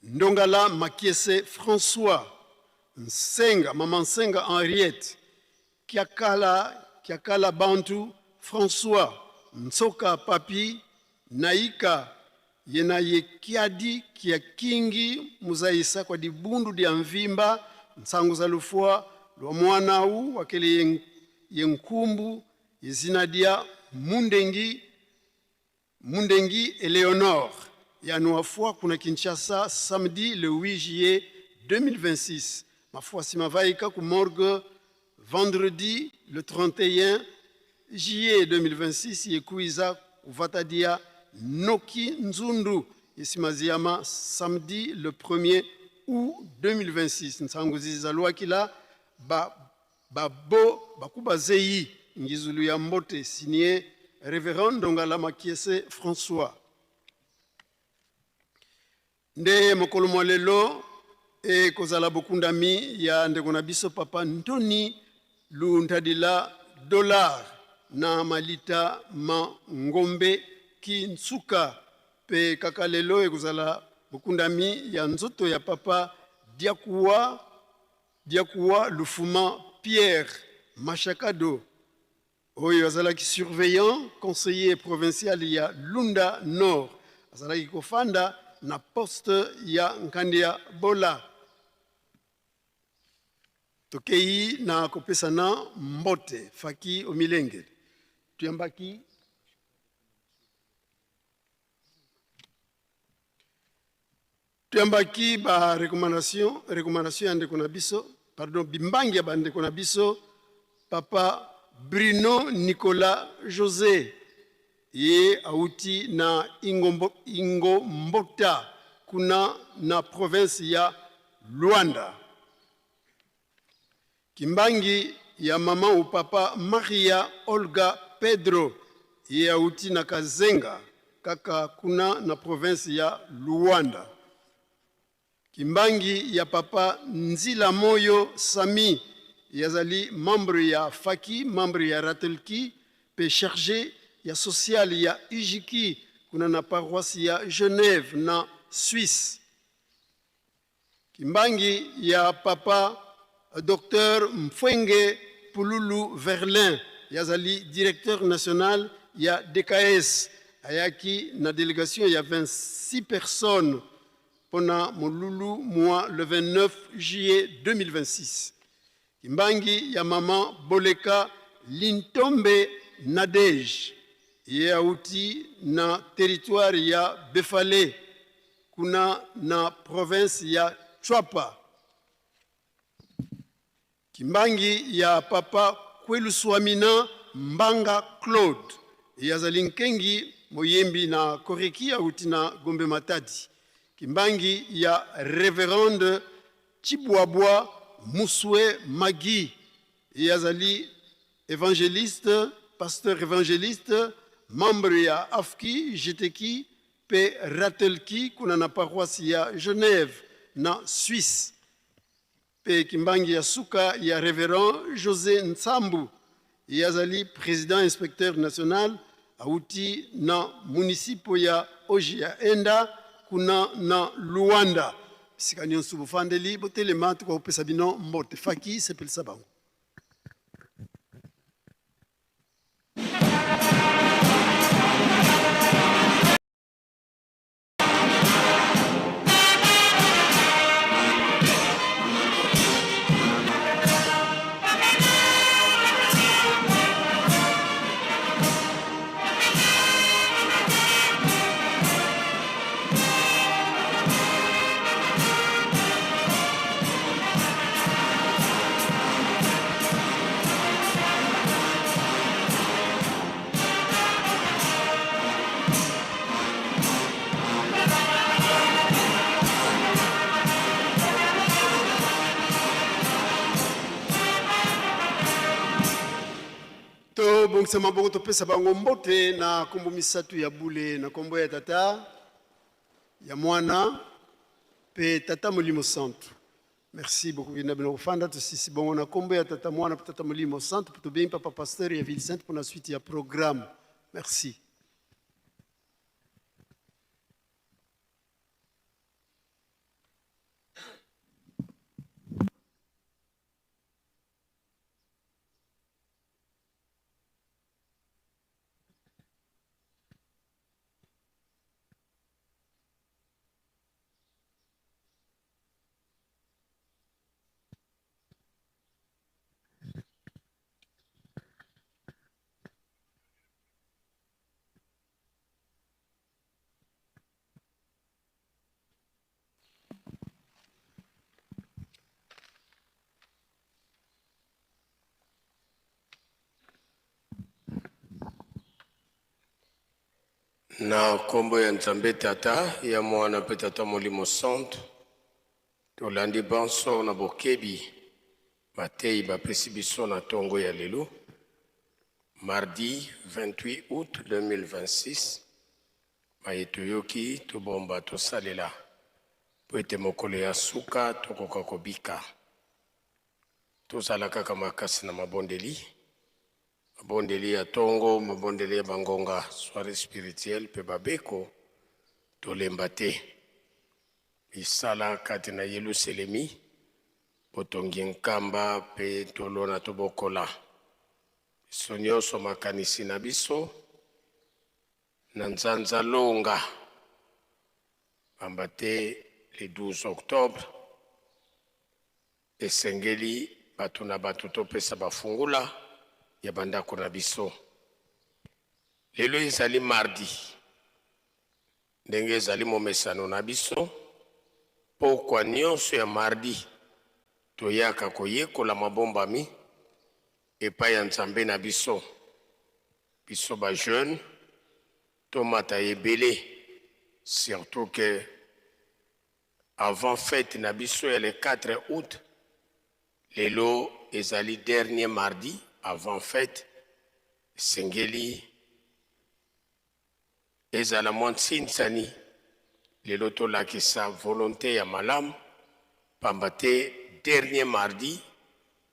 Ndongala Makiese François, Nsenga, Maman Nsenga Henriette, Kiakala Bantu François, Nsoka Papi, Naika, Yenaye Kiadi, Kiakingi, Muzaisa kwa dibundu dia mvimba, Nsangu za lufua, Lomwana u, wakele yenkumbu, Yezinadia Mundengi Eleonore. Yanouafua kuna Kinshasa samedi le 8 juillet 2026. Ma foi simavaika ku morgue vendredi le 31 juillet 2026 yekuiza uvatadia Noki Nzundu yesimaziama samedi le 1er août 2026. Nsanguzi zalwa kila babo bakuba zeyi ngizulu ya mbote, signé révérend Ndongala Makiese François. Nde mokolo mwalelo kozala bokundami ya ndeko na biso papa Ntoni Luntadila $, na malita ngombe ki nsuka pe kaka lelo kozala bokundami ya nzoto ya papa Diakuwa Lufuma Pierre Machakado oyo azalaki surveillant conseiller provincial ya Lunda Nord azalaki kofanda na poste ya Nkandia Bola. Tokei na kopesana mbote faki omilenge tuyambaki ba recommandation ya ndeko na biso, pardon, bimbangi ya bandeko na biso, papa Bruno Nicolas José, ye auti na Ingo Mbota, kuna na province ya Luanda. Kimbangi ya mama ou papa Maria Olga Pedro, ye auti na Kazenga, kaka kuna na province ya Luanda. Kimbangi ya papa Nzila Moyo Sami, yazali membre ya Faki, membre ya Ratelki, pe chargé ya social ya Ijiki, kuna na paroisse ya Genève na Suisse. Kimbangi ya papa Dr Mfwenge Pululu Verlin, yazali directeur national ya DKS, ayaki na délégation ya 26 personnes, Pona Molulu, moi, le 29 juillet 2026. Kimbangi ya mama Boleka Lintombe Nadej, ye auti na territoire ya Befale, kuna na province ya Chwapa. Kimbangi ya papa Kweluswamina Mbanga Claude, ye azalinkengi moyembi na Koreki auti na Gombe Matadi. Kimbangi ya Révérende Chibwabwa Mouswe Magi, yazali évangéliste, pasteur évangéliste, membre ya Afki, Jeteki, pe Ratelki, kuna na paroisse ya Genève, na Suisse. Pe Kimbangi ya Suka ya Révérend José Nsambu, yazali président inspecteur national, auti na municipo ya Oji ya Enda, kuna na Luanda. Sikanyon subufandeli botele matu kwa upesa bino mbote faki sepel sabango. Bongisa maboko topesa bango mbote na kombo misatu ya bule na kombo ya tata ya mwana pe tata Molimo Santo. Merci beaucoup vina bino fanda to sisi bongo na kombo ya tata mwana pe tata Molimo Santo pour bien papa pasteur ya Ville Sainte pour la suite ya programme. Merci. Na kombo ya Nzambe tata ya mwana pe tata Molimo Santo tolandi banso na bokebi batei bapesi biso na tongo ya lelo mardi 28 août 2026 bayetoyoki tobomba tosalela po ete mokolo ya suka tokoka kobika tozala kaka makasi na mabondeli ya tongo, mabondeli ya bangonga, soirée spirituelle, pe babeko, tolemba te. Isala kati na Yeluselemi, botongi nkamba pe tolona tobokola. biso nyonso makanisi na biso na nzanza longa pamba te le 12 octobre esengeli bato na bato topesa bafungula ya bandako na biso. Lelo ezali mardi ndenge ezali momesano na biso pokwa nyonso ya mardi toyaka koyekola mabombami epai ya Nzambe na biso. Biso ba jeune tomata ebele, surtout que avant fête na biso ya le 4 août, lelo ezali dernier mardi avant fête, sengeli ezala mwantsinsani lelo tolakisa volonté ya malamu pamba te dernier mardi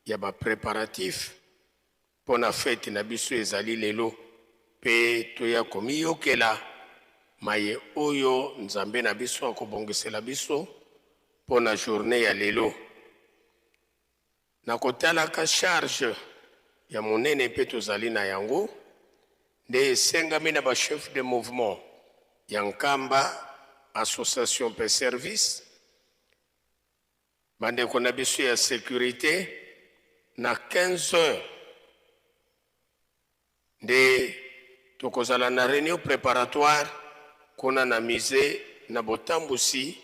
ya ba préparatif pona fête na biso ezali lelo pe toya komiyokela maye oyo Nzambe na biso akobongisela biso pona journée ya lelo. Nakotalaka charge ya monene pe tozali na yango nde esengami na ba chef de mouvement ya Nkamba association pe service bandeko na biso ya sécurité na 15 heures nde tokozala na réunion préparatoire kuna na musée na botambusi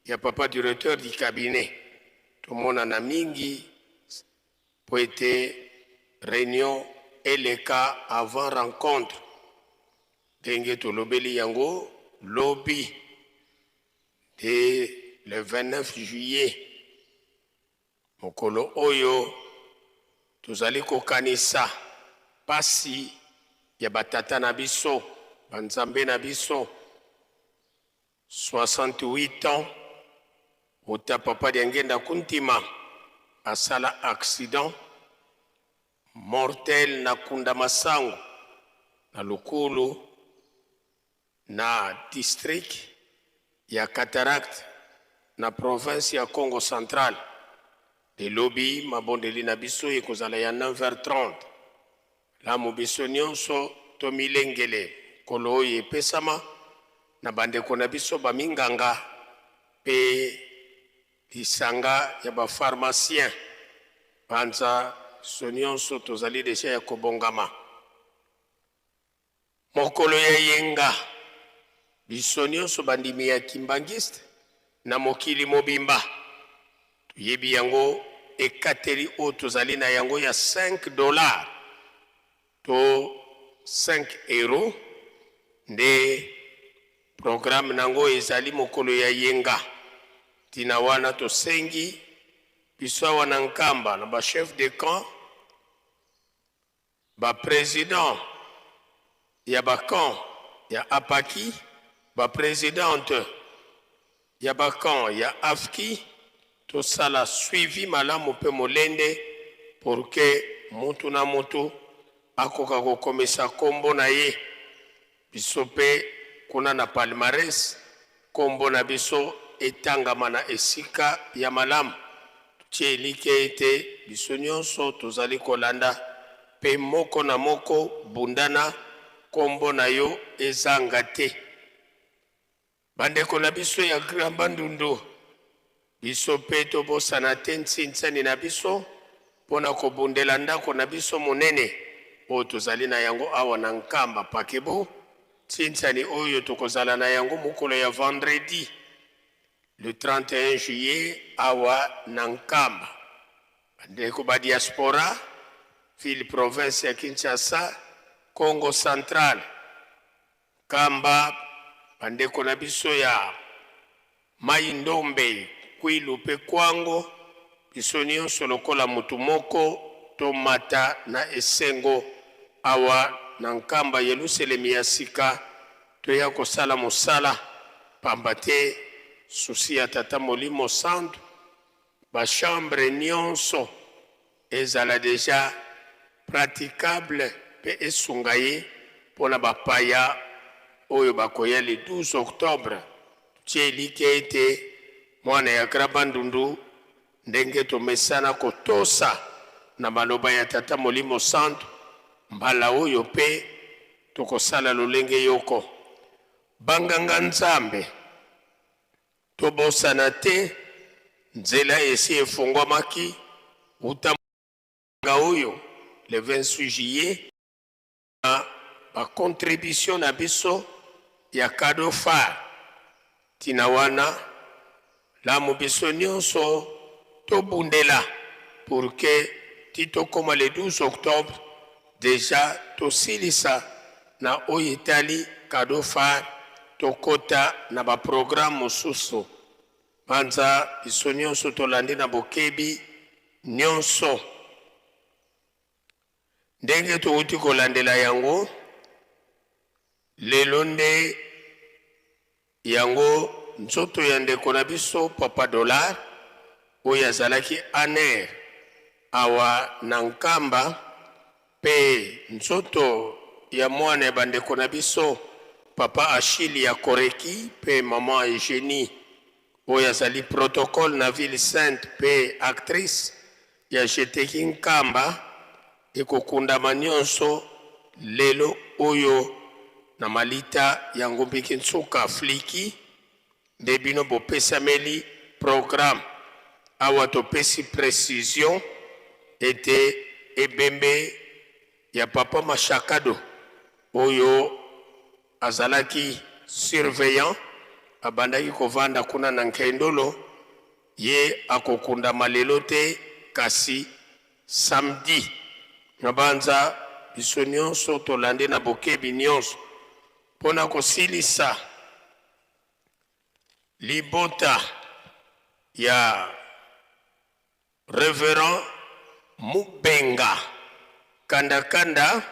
ya papa directeur du cabinet. Tomona na mingi po ete réunion et le cas avant rencontre denge tolobeli yango lobby de le 29 juillet mokolo oyo tozali kokanisa pasi ya batata na biso banzambe na biso 68 ans ota papa diangenda kuntima asala accident mortel na kunda masango na lokolo na district ya Cataract na province ya Congo Central. De lobby mabondeli na biso ekozala ya 9h30 la mobiso nyonso tomilengele kolo oyo epesama na bandeko na biso baminganga pe lisanga ya bapharmacien banza so nyonso tozali deja ya kobongama. Mokolo ya yenga biso nyonso bandimi ya kimbangiste na mokili mobimba tuyebi yango ekateli o tozali na yango ya $5 to 5 euros nde programme nango ezali mokolo ya yenga. Tina wana tosengi biso wana Nkamba na ba chef de camp ba président ya ba camp ya Apaki ba présidente ya ba camp ya Afki tosala suivi malamu pe molende pour que mutu na mutu akoka kokomesa kombo na ye. Biso pe kuna na palmarès kombo na biso etangama na esika ya malamu tuelike ete biso nyonso tozali kolanda pe moko na moko bundana kombo na yo ezanga te. Bandeko na biso ya Grand Bandundu biso pe tobosana te ntsinsani na biso pona kobundela ndako na biso monene oyo tozali na yango awa na Nkamba Pakebo. Ntsinsani oyo tokozala na yango mokolo ya vendredi le 31 juillet awa na Nkamba. Bandeko ba diaspora ville province ya Kinshasa Congo Central Nkamba bandeko na biso ya Mai Ndombe Kwilu pe Kwango biso nyonso lokola mutu moko tomata na esengo awa na Nkamba Yerusalemi ya sika toya kosala mosala pamba te susi ya Tata Molimo Santu ba chambre nyonso ezala deja praticable pe esungaye pona bapaya oyo bakoya le 12 octobre tielike ete mwana ya Grand Bandundu ndenge tomesana kotosa na maloba ya Tata Molimo Santu mbala oyo pe tokosala lolenge yoko. Banganga Nzambe tobosana te nzela esi efungwamaki uta oyo le 28 juillet ba contribution na biso ya cadeau phare tina wana lamu biso nyonso tobundela pour que titokoma le 12 octobre déjà tosilisa na oyo etali cadeau phare tokota na ba programme mosusu banza biso nyonso tolandi na bokebi nyonso ndenge touti kolandela yango lelo nde yango nzoto ya ndeko na biso Papa Dollar oyo azalaki aner awa na Nkamba pe nzoto ya mwana ya bandeko na biso Papa Achille ya Koreki pe Maman Eugénie oyo azali protocole na Ville Sainte pe actrice ya jeteki Nkamba ekokundama nyonso lelo oyo na malita ya Ngombiki Nsuka Fliki nde bino bopesameli programme awa topesi précision ete ebembe ya Papa Mashakado oyo azalaki surveillant abandaki kovanda kuna na Nkendolo ye akokundama lelo te kasi samedi nabanza biso nyonso tolande na bokebi nyonso pona kosilisa libota ya Reverend Mubenga kanda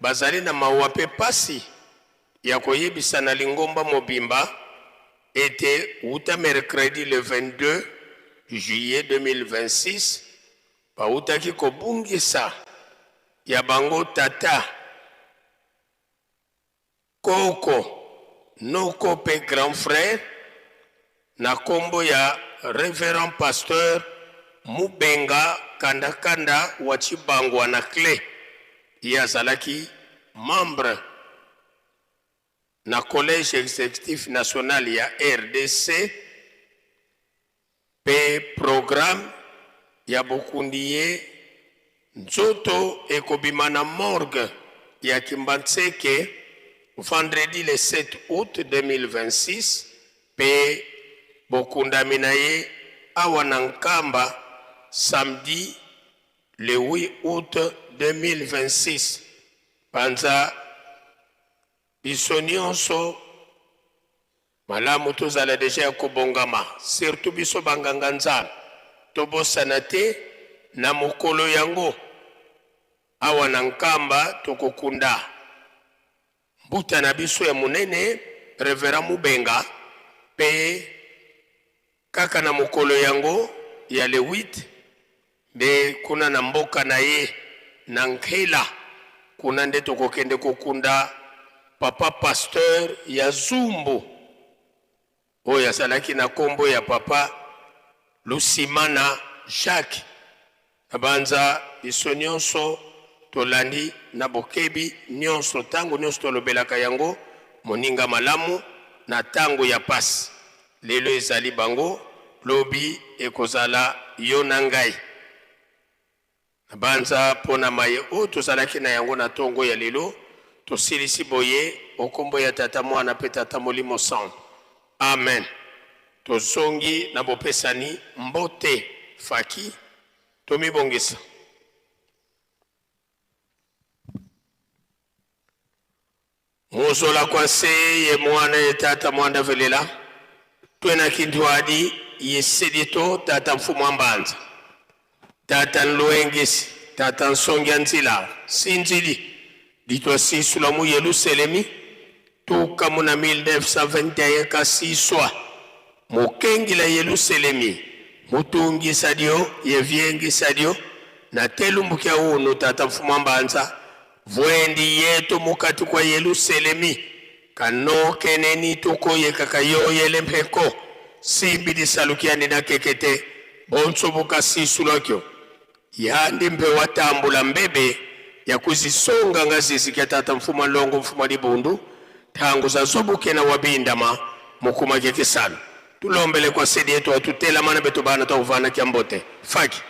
bazali na mawa pe pasi ya koyebisa na Lingomba mobimba ete uta mercredi le 22 juillet 2026 bautaki kobungisa ya bango tata Koko Noko pe grand frère na kombo ya Reverend Pasteur Mubenga kanda wa Chibangwa na Clé ya zalaki membre na collège exécutif national ya RDC pe programme ya bokundiye nzoto ekobima na morgue ya Kimbantseke vendredi le 7 août 2026 pe bokundami na ye awa na Nkamba samedi le 8 août 2026 panza biso nyonso malamu tozala deja ya kobongama surtout biso banganga Nzambe tobosana te na mokolo yango awa na Nkamba tokokunda mbuta na biso ya munene Reverend Mubenga pe kaka na mokolo yango ya le 8 de kuna na mboka na ye na Nkela kuna nde tokokende kokunda Papa Pasteur ya Zumbu oyo azalaki na kombo ya Papa Lusimana Jacques abanza biso nyonso tolandi na bokebi nyonso tango nyonso tolobelaka yango moninga malamu na tango ya pasi lelo ezali bango lobi ekozala yo na ngai abanza pona maye o tozalaki na yango na tongo ya lelo tosilisi boye okombo ya Tata Mwana pe Tata Molimo Centre. Amen. Tozongi na bopesani mbote faki tomibongisa. Mozola kwa se ye mwana ye Tata Mwanda velela twena kindwadi ye sedito Tata Mfumu Mbanza Tata Nluengesi Tata Nsongia Nzila Sinzili ditwa sisula mu Yerusalemi tuka muna 1921 kasiswa mukengi la Yerusalemi mutungi sadio yevyengi sadio na telumbukia unu Tata Mfumu Mbanza vwendi yetu mukati kwa Yerusalemi kano keneni tuko yekakayo yelempeko simbidi salukiani na kekete bonso buka sisulokyo yandi mpe watambula mbebe ya kuzisonga ngazisi kya tata mfuma longo mfuma libundu tangu za zobuke na wabindama mukuma kye kisalo tulombele kwa sedi yetu atutela mana betu bana tauvana kya mbote faki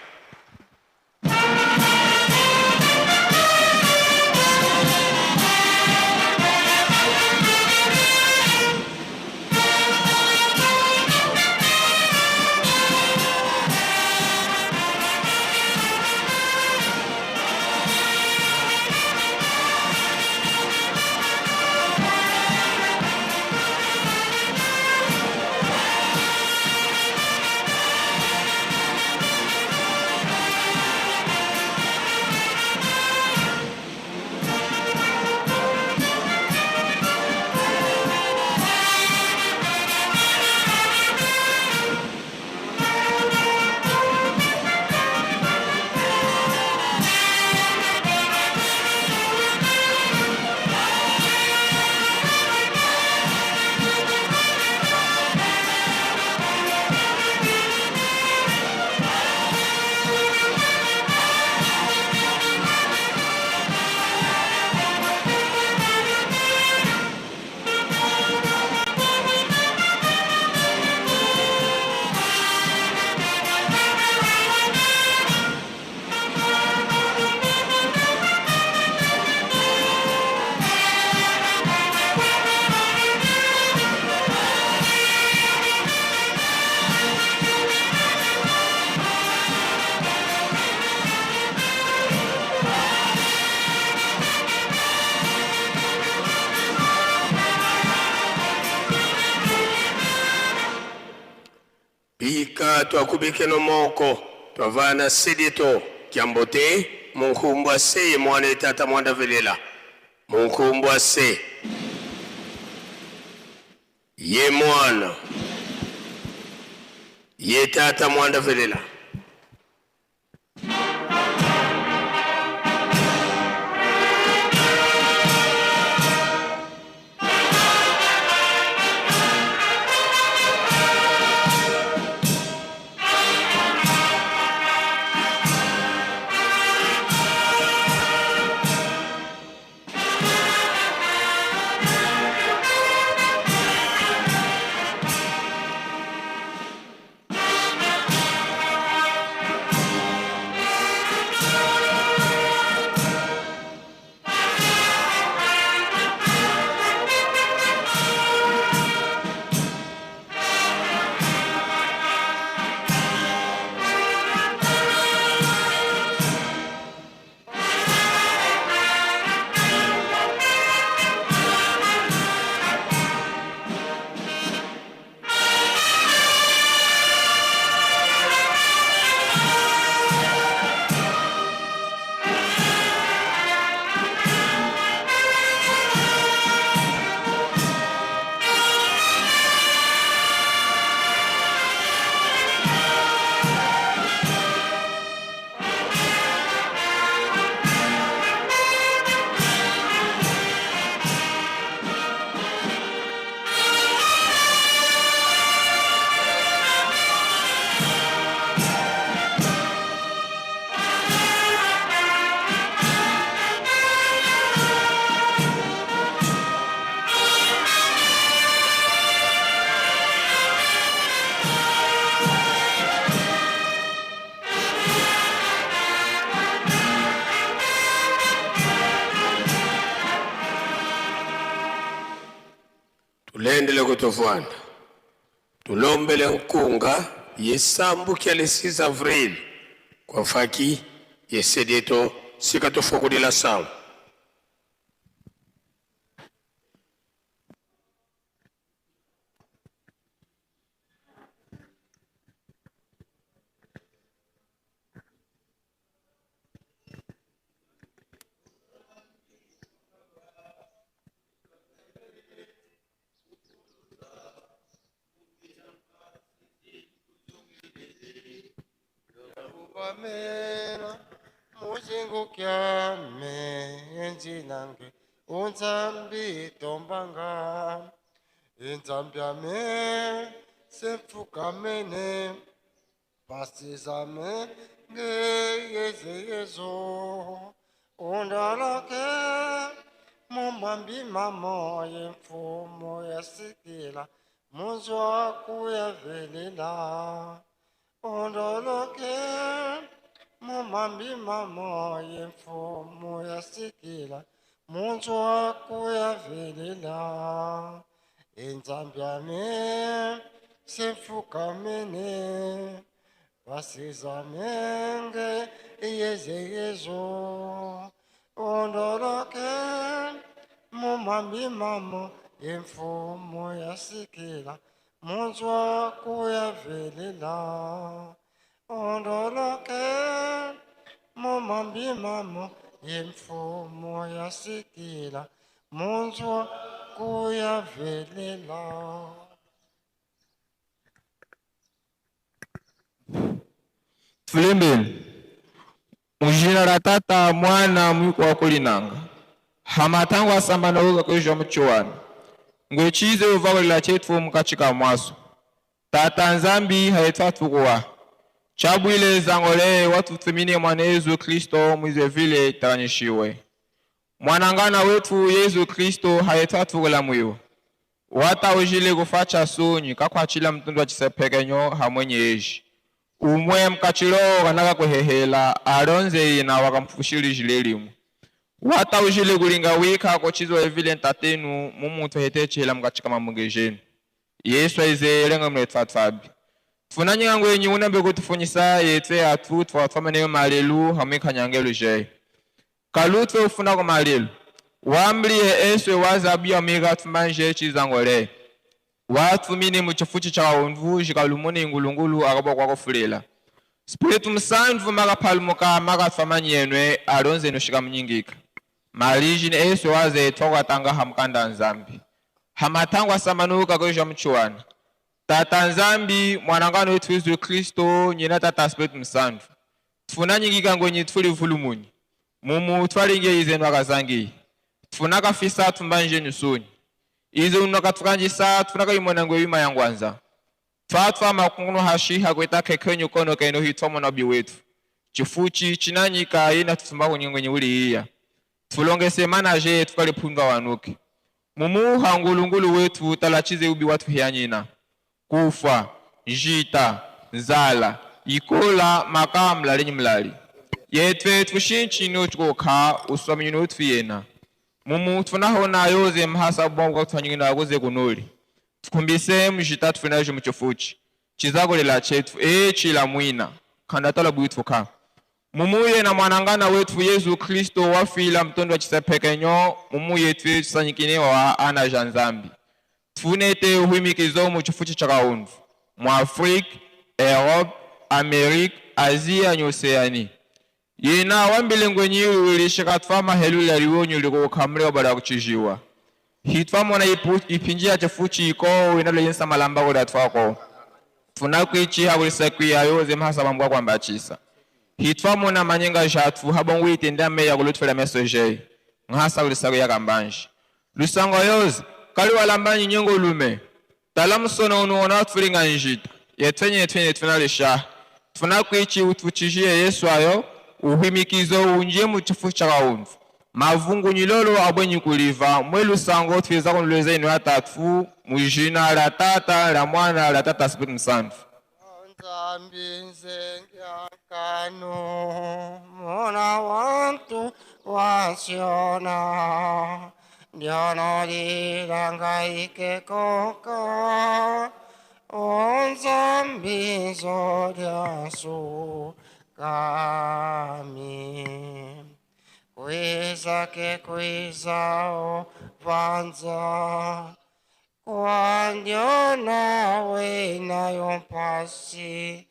Bika twakubike no moko twavana sedito kiambote munkumbwa se mwana tata mwanda velela munkumbwa se ye mwana ye tata mwanda velela tulendele kutovwana tulombele nkunga yesambu kya le 6 avril kwa faki yesedeto sikatofokudila sawa Pamela, muzingu kyame enzinange unzambi tombanga enzambyame sefukamene pasizame ngeyezeyezo undoloke mumambi mamo yemfumo yasikila muzwa kuyavelela undoloke mumambi mamo yemfumo yasikila muzwa kuyavelela enzambyame sefukamene vasizamenge iyezeyezo undoloke mumambi mamo yemfumo yasikila muzwa kuyavelela undoloke mumambi mamo yemfumo yasikila muzwa kuyavelela. Filembeni mujina la tata mwana mwiko wa kulinanga hamatangu asamba na uga kwejo mchuwana ngwechize uvakulila chetu mkachika mwaso tata nzambi haetatukuwa chabwile zangole watu tumine mwana Yesu Kristo mwize vile tawanyishiwe mwanangana wetu Yesu Kristo haetatukula mwiyo wata ujile kufacha sunyi kakwa chila mtundu wa chisepekenyo hamwenye eji umwe mkachilo kanaka kuhehela alonze ina wakamfushili jilelimu wata ujile kulinga wika kuchizo evile ntatenu mumutu hetechela mkachika mamungejenu Yesu aize lenga mletfatfabi tufunanyi ngangu yenye unambe kutufunyisa yete atu tuwatwameneyo malelu hamwika nyangelu jay kalutwe ufuna kwa malelu wambliye eswe wazabi ya miga tumanje chizangole watu mini mchifuchi cha waunvu jikalumuni ngulungulu agabo kwa kufulela spiritu msanvu maga palmuka maga thamanyi yenwe alonze nushika mnyingika maliji ni eswe waze toka tanga hamkanda nzambi hamatangwa samanuka kweja mchuwana tata nzambi mwanangano wetu Yesu Kristo nyina tata spiritu msanvu tufuna nyingika ngwenye tufuli vulumunyi mumu twalinge izenu wakazangi tufunaka fisa tumbanje nyusuni izo unakatukanjisa tunaka imonangwe wima yangwanza fatwa makungunu hashiha kweta kekenyo kono kaino hitomo na biwetu chifuchi chinanyika ina tutumba kunyengwenye uli iya tulongese manaje tukale pundwa wanuki mumu hangulungulu wetu talachize ubi watu hianyina kufa njita nzala ikola makamla lenye mlali yetwe tushinchi no chukoka uswami no tufiyena mumu tunaona yoze mhasa bongo twanyina wagoze kunuli tukumbise mjita tufunaje mchofuchi chizagolela chetu chila mwina kanda tala buituka mumuye na mwanangana wetu Yesu Kristo wafila mtondo wa chisepekenyo mumuye twe sanyikine wa ana janzambi tufunete uhimikizo mchofuchi chakaundu mu Afrika Europe Amerika Asia nyoseani yena wambile ngwenyi ulishika tfama helula liwonyo liko kamleo bada kuchijiwa hitfamo na ipinjia chafuchi iko inalo yensa malamba kwa datfako tunakuichi habulisekwi ayoze mhasa mamgwa kwa mbachisa hitfamo na manyenga jatu habongu itendame ya kulutfela mesoje mhasa ulisekwi ya kambanji lusango yoze kali walambanyi nyongo lume talamusono unuona tulinga njita yetenye tunalisha tunakuichi utuchijie Yesu ayo uhimikizo unje muchifu chakaundu mavungu nyilolo abwenyi kuliva mwelu sango tuweza kunuleza inu atatu mujina la tata la mwana la tata spiritu msanvu nzambi nzengyakano mona wantu wasiona ndiono lilangaike koka onzambi zodiasu kami kweza ke kweza o vanza kwandio nawe nayo pasi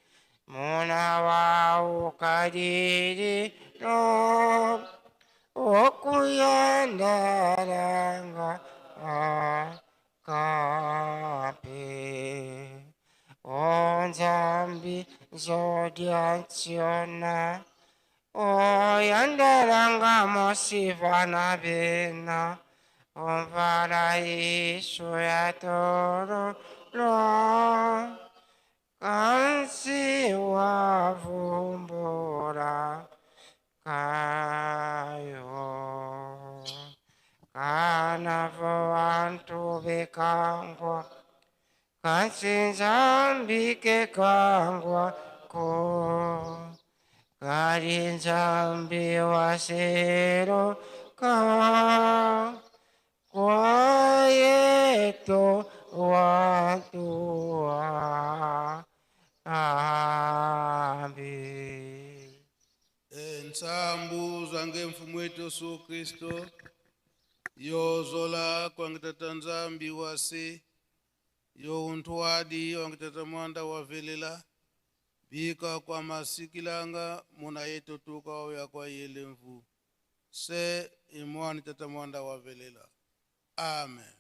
mona wa ukadiri no okuyandaranga kape onzambi zodiaciona oyandaranga mosivana bena omvara isu ya toro lo kansi wavumbura kayo kambike kangwa ko kari nzambi wasero ka kwa yeto watua ambi. Nsambu zange mfumu wetu Yesu Kristo yozola kwangitata nzambi wase yo untwadi wangitata mwanda wavelela bika kwa masikilanga muna yetu tuka ya kwa yelemvu se imwani tata mwanda wavelela. Amen.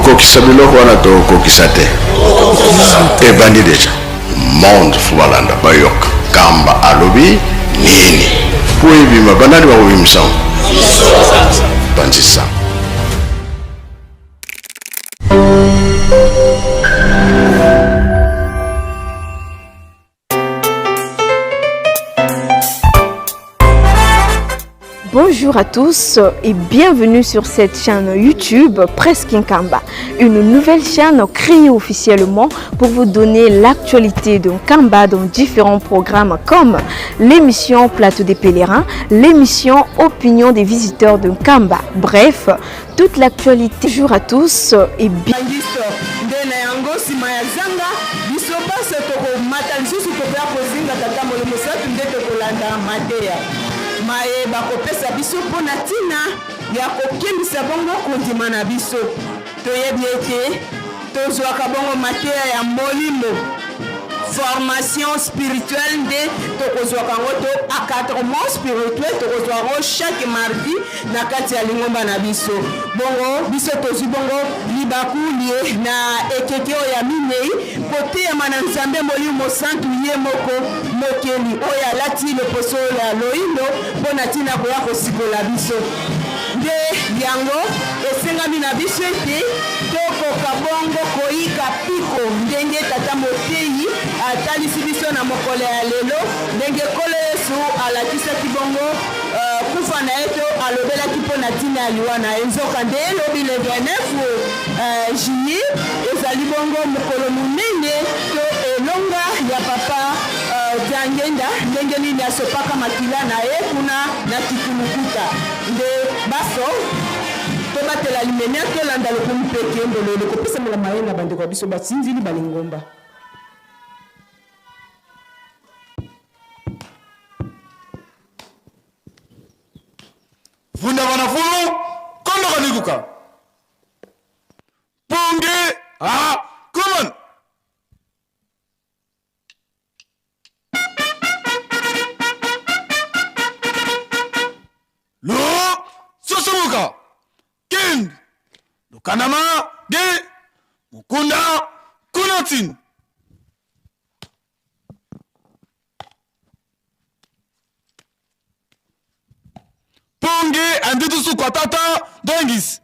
kokisa biloko wana tokokisa te ebandi deja monde fu balanda bayoka kamba alobi nini po ebima banani bakobimisa bandisa. Bonjour à tous et bienvenue sur cette chaîne YouTube Presque Nkamba, une nouvelle chaîne créée officiellement pour vous donner l'actualité de Nkamba dans différents programmes comme l'émission Plateau des pèlerins, l'émission Opinion des visiteurs de Nkamba. Bref, toute l'actualité. Bonjour à tous et bienvenue. Mae bakopesa biso pona tina ya kokendisa bongo kondima na biso toyebi ete tozwaka bongo mateya ya molimo formation spirituelle nde tokozwaka ngo to encadrement spirituel tokozwaka ngo chaque mardi na kati ya lingomba na biso bongo biso tozwi bongo libaku lie na ekeke oyo ya minei koteyama na nzambe molimo santu ye moko mokeli oyo alati loposo ya loindo mpo na ntina koya kosikola biso nde yango esengami na biso ete tokoka bongo koyika piko ndenge tata moteyi atalisi biso na mokolo ya lelo ndenge kolo Yesu alakisaki bongo kufa na ye to alobelaki mpo na ntina ya liwa na ye nzoka nde elobi le 29 juillet ezali bongo mokolo monene to elonga ya papa Diangenda ndenge nini asopaka makila na ye kuna na Tikulukuta nde baso tobatela limenia tolanda lokumu mpe kembolo kopesamela maye na bandeko ya biso basinzili balingomba. Vunda wanafulu kondo kaniguka ponge come on. Lo sosomuka king lukanama de mukunda kunatin ponge anditusu kwa tata dongis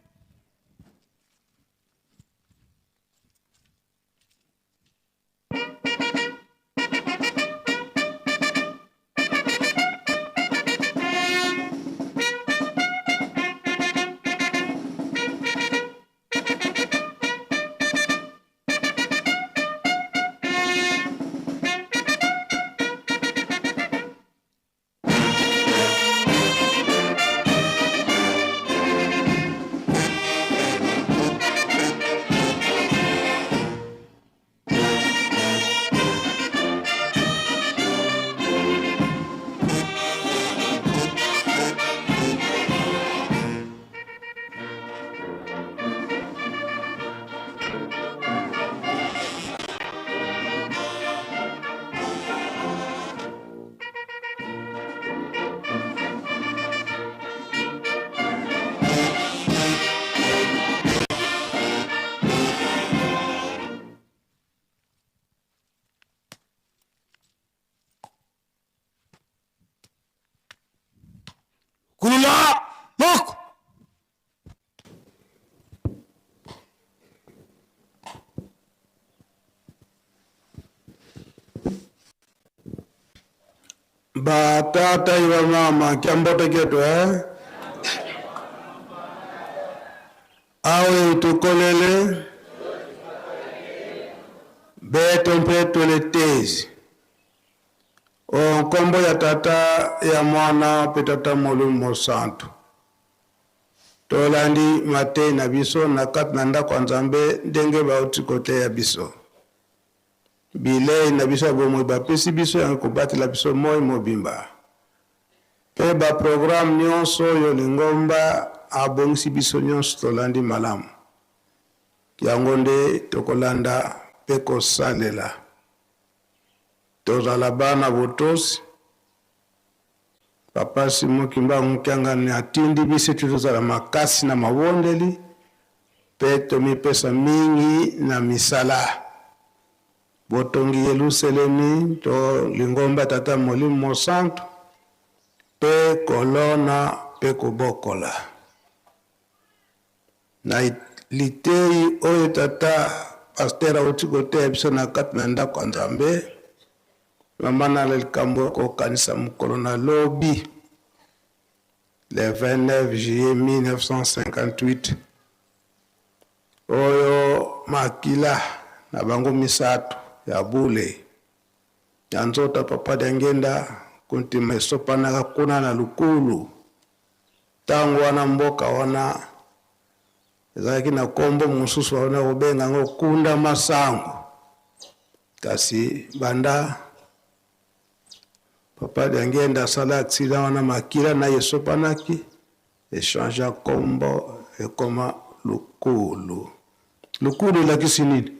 batata iwa mama kiambote ketu awe utukolele beto mpetu letezi onkombo ya tata ya mwana pe tata Molimo Santu tolandi mate na biso na kat na ndako nzambe ndenge bauti kote ya biso bilei na biso bomoi bapesi biso yango kobatela biso moi mobimba pe baprogramme nyonso oyo lingomba abongisi biso nyonso tolandi malamu yango nde tokolanda pe kosalela tozala bana botosi papa Simo Kimbangu Mukiangani atindi biso tozala makasi na mabondeli pe tomipesa mingi na misala botongi Yerusalemi to lingomba tata Molimo Santu pe kolona pe kobokola na litei oyo tata pastera utikote biso na kat na ndako nzambe mamana likambo ko kanisa mukolo na lobi le 29 juillet 1958 oyo makila na bango misato ya bule ya nzota papa Diangenda kuntima esopanaka kuna na lukulu tango wana mboka wana ezalaki na kombo mosusu wana kobenga ngo Kunda Masango kasi banda papa Diangenda asala aksida wana makila na esopanaki echangea kombo ekoma lukulu. Lukulu elakisi nini?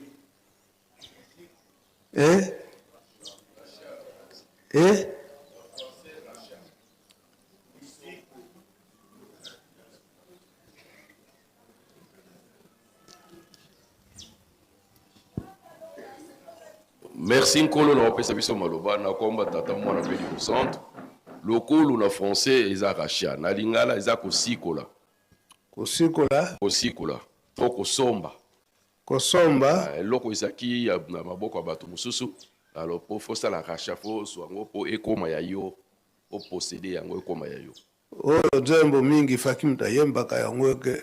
Merci Nkolo na opesa biso maloba na komba tata mwana Molimo Santu. Lokulu na français eza rachia na lingala eza kosikola. Kosikola to kosomba. Loko isaki na maboko ya bato mosusu alors po fosa la rachia fo swango po ekoma ya yo o posséder yango ekoma ya yo. Oyo zembo mingi fakim tayembaka yango ke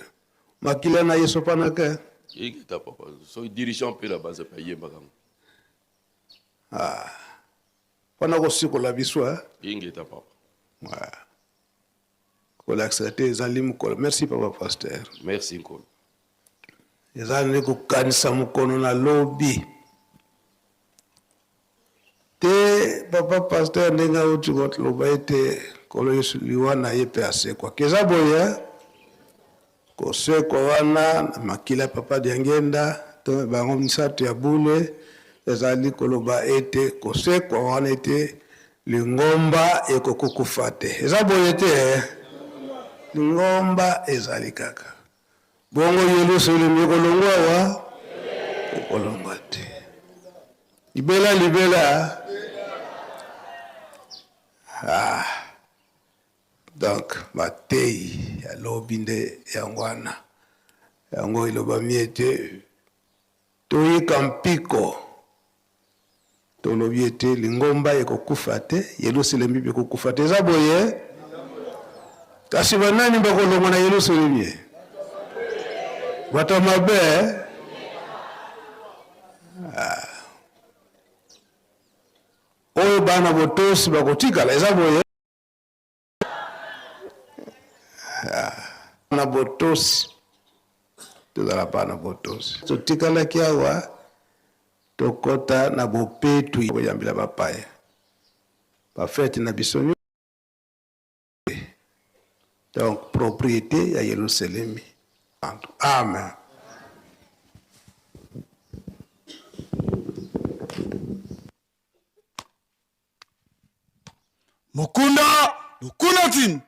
makila na yeso panaka. Igita papa so dirigeant pe la base pa yembaka. Wana kosikola biso ingeta papa. Kola accepter ezali mukolo. Merci papa pasteur. Merci Nkolo. Ezali kukanisa mukono na lobi. Te papa pasteur ndenga uti kotloba ete kolo Yesu liwana yepe asekwa. Keza boya kosekwa wana na makila papa Diangenda to bango misato ya bule ezali koloba ete kosekwa wana ete lingomba ekokukufa te. Eza boye te lingomba ezali kaka bongo Yerusalemu ekolongwa wa ekolongwa te libela donc matei ya lobi nde yango wana yango iloba miete toyika mpiko tolobi ete lingomba ekokufa te Yerusalemu ekokufa te. Eza boye kasi banani bakolongwa na Yerusalemu bato mabe oyo bana botosi bakotikala. Eza boye na botosi tozala bana botosi totikalaki awa tokota na bopetu koyambela bapaya bafete na biso donc propriété ya Yerusalemu. Amen. Mukunda Lukunatin.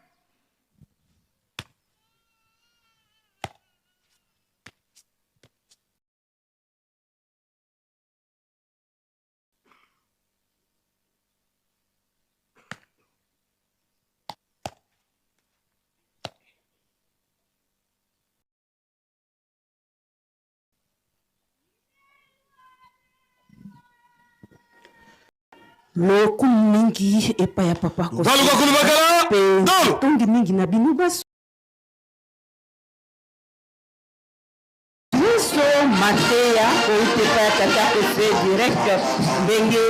lokumu mingi epai ya papa Valuka kulubakala. Dolo. tongi mingi na bino baso biso mateya outi epai ya tata kose direct ndenge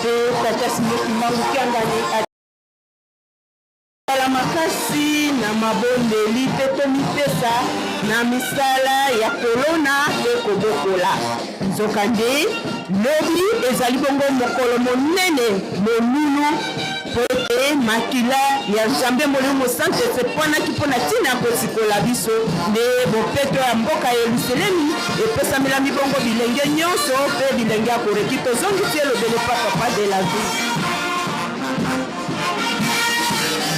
te tata simoki mangu kiangani ala makasi na mabondeli mpe tomipesa na misala ya kolona ekobokola nzokande lobi ezali bongo mokolo monene molulu po ete makila ya nzambe molimo mosantu esepwanaki mpona ntina ya kosikola biso nde bopeto ya mboka ya yerusalemi epesamelami bongo bilenge nyonso mpe bilenge ya koreki tozongisi elobele papa de la vie.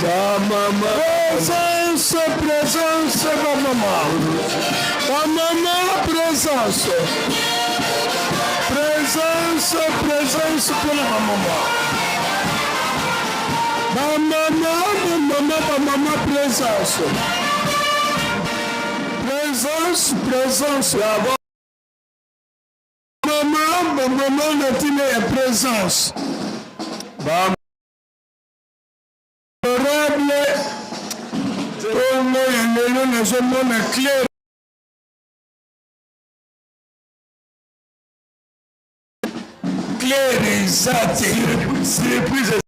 Mama, présence, présence, maman. Maman, présence. Présence, présence pour la maman. Maman, présence. Présence, présence. Maman, notre présence. Honorable, Tongo ya lelo nazomona clair. Clair exact, surprise.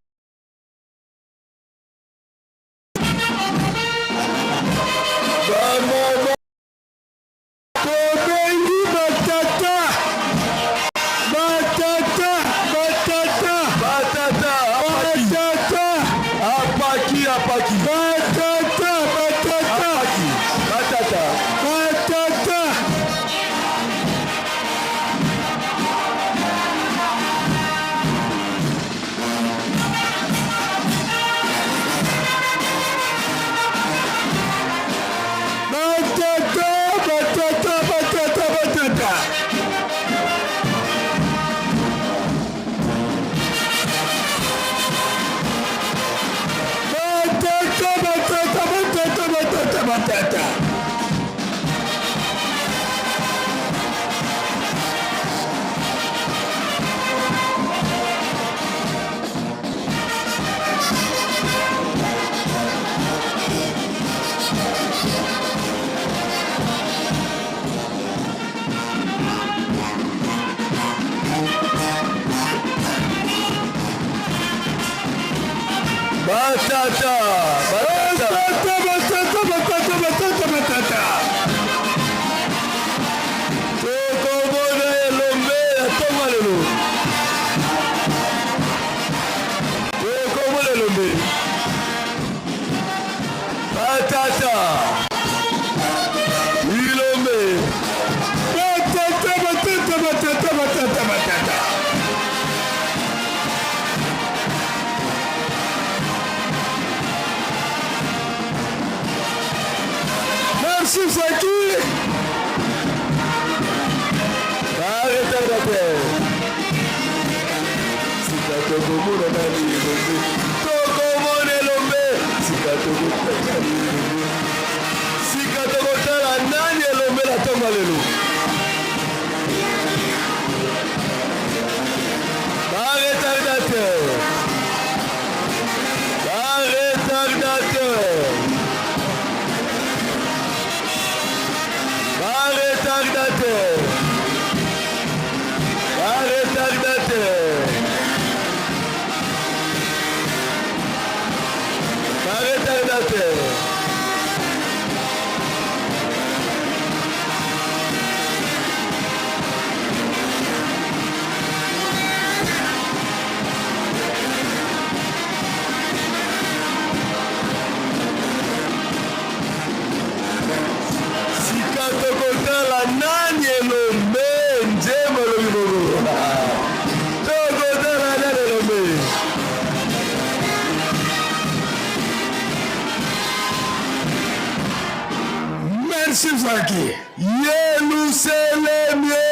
Yerusalemu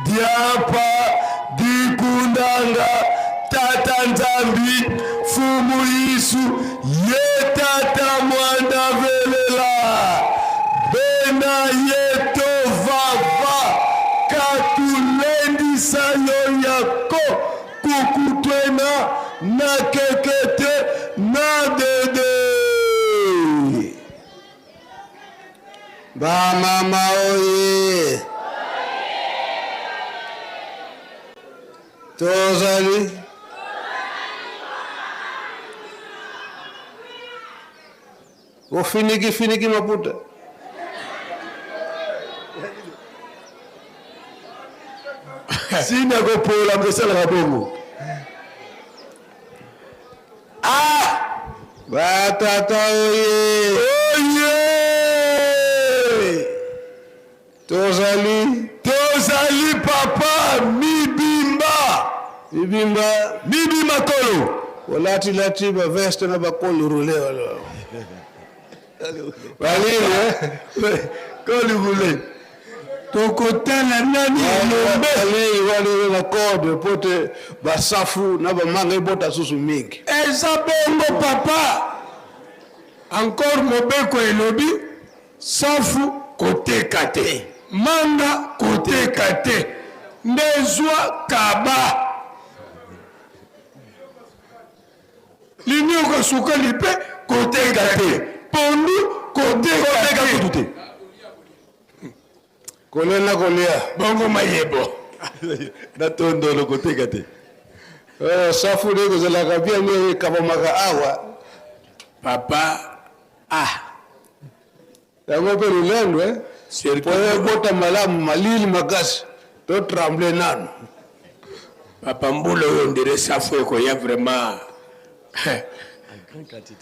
diapa dikundanga tata nzambi fumu Yesu ye tata mwanda velela bena yeto vava katulendisa yo yako Bamama oye. Tozali. Finiki maputa. Sina kopola msala kabongo. Batata oye. Oye. Tozali papa mibimba. Mibimba kolo. Lati ba veste na ba kolo rule wala. Walile kolo rule. Tokotana nani lombe. Wale na code pote basafu na ba manga bota susu mingi. Eza bongo papa. Encore mobeko elobi safu koteka te. Manga koteka te. Ndezwa kaba. Linyo suka lipe koteka te. Pondu koteka te. Kolena kolea. Bongo mayebo. Na tondo lo koteka te. Safu ndego zela kabia mwe kaba maka awa. Papa Yango pe lulendwe. Poye bota malamu malili magasi. To tremble nanu. Papa mbulo yo ndire safu eko ya vraiment.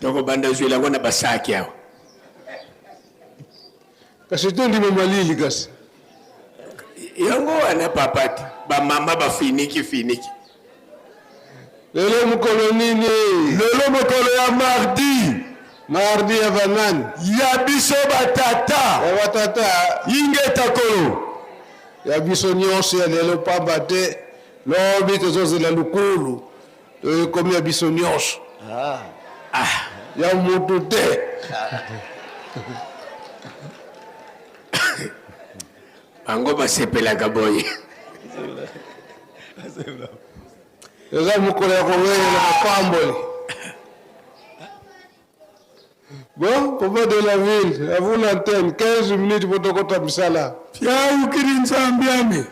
Toko banda zuila wana basaki yao. Kasi to ndi malili kasi. Yango wana papati. Ba mama ba finiki. Lelo mukolo nini? Lelo mukolo ya mardi. Mardi ya banani? Ya biso batata. Ya batata. Inge takolo. Ya biso nyonso ya lelo pamba te. Lobi tozoze la lukulu. Komi ya biso nyonso. Ya mutu te. Bango basepela kaboye. Eza mukolo ya kowele na mapamboli. Bon, papa de la ville, à vous l'antenne, 15 minutes pour tokota bisala. Fia ukiri nzambiame.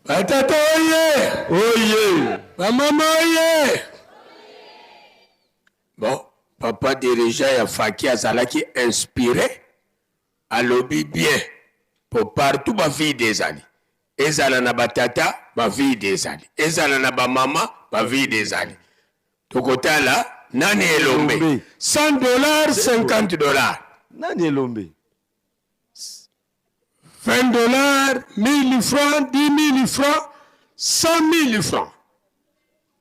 Batata oye. Oye. Mama oye. Bon, papa dirigeant ya faki azalaki inspiré. Alobi bien. Pour partout ma vie des années. Ezala na batata, ma vie des années. Ezala na ba mama, ma vie des années. Tokota là, nani elombe? $100, $50. Nani elombe? $20, 1000 francs, 10 000 francs, 100 000 francs.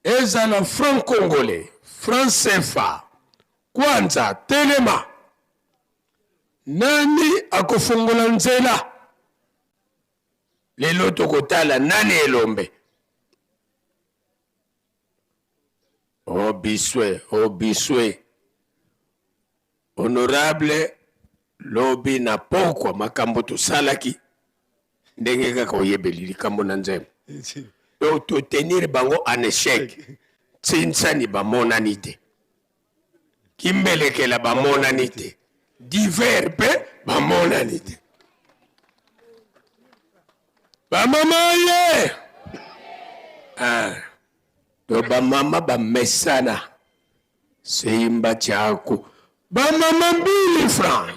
Ezala franc congolais, franc CFA, kwanza, telema. Nani akofungola nzela? Lelo tokotala nani elombe? Oh biswe. Honorable lobi na pokwa makambo tosalaki ndenge kaka oyebeli likambo na nzembo. Donc to tenir bango en échec. Tsinsani bamonani te. Kimbelekela bamonani te. Divers pe bamonani te. Bamama ye. To bamama bamesana. Seimba chako. Bamama 1000 francs.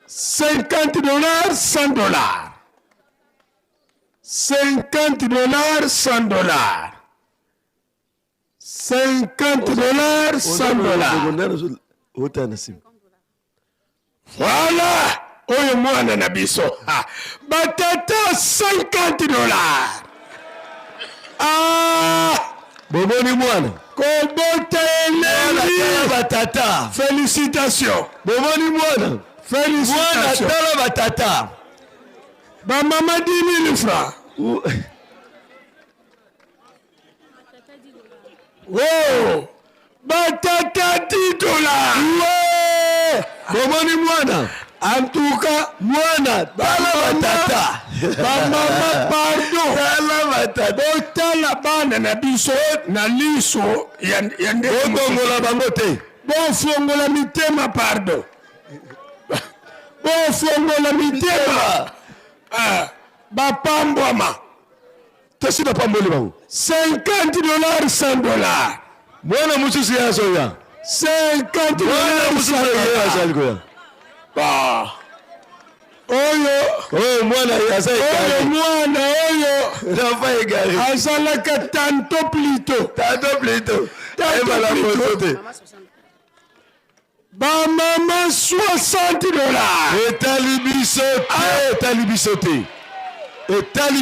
$50, $100. $50, $100. $50, $100. Voilà. Oyo mwana na biso. Batata $50. Bomoni mwana. Kobota eleli. Batata. Félicitations. Bomoni mwana. Félicitations. Mwana tala batata. Ba mama 10 000 francs. Oh. Batata $10. Ouais. Bomoni mwana. En tout cas, mwana tala batata. Mama pardon. Tala batata. Tala bana na biso na liso yande. Otongola bango te. bofongola mitema pardon bofongola mitema bapambwama tosi bapamboli bango $50 $100 mwana mosusu ye azoya $50 $100 oyo mwana ye aza oyo mwana oyo nafa egale azalaka tanto plito te bamama $60 etali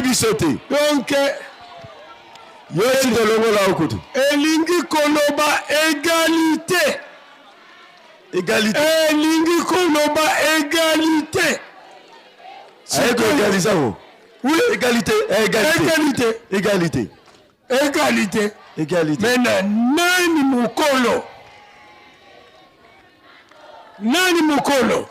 biso te donc yo tindolongola okutu elingi koloba égalité elingi koloba égalité ayeko égaliser ngo oui égalité mena nani mokolo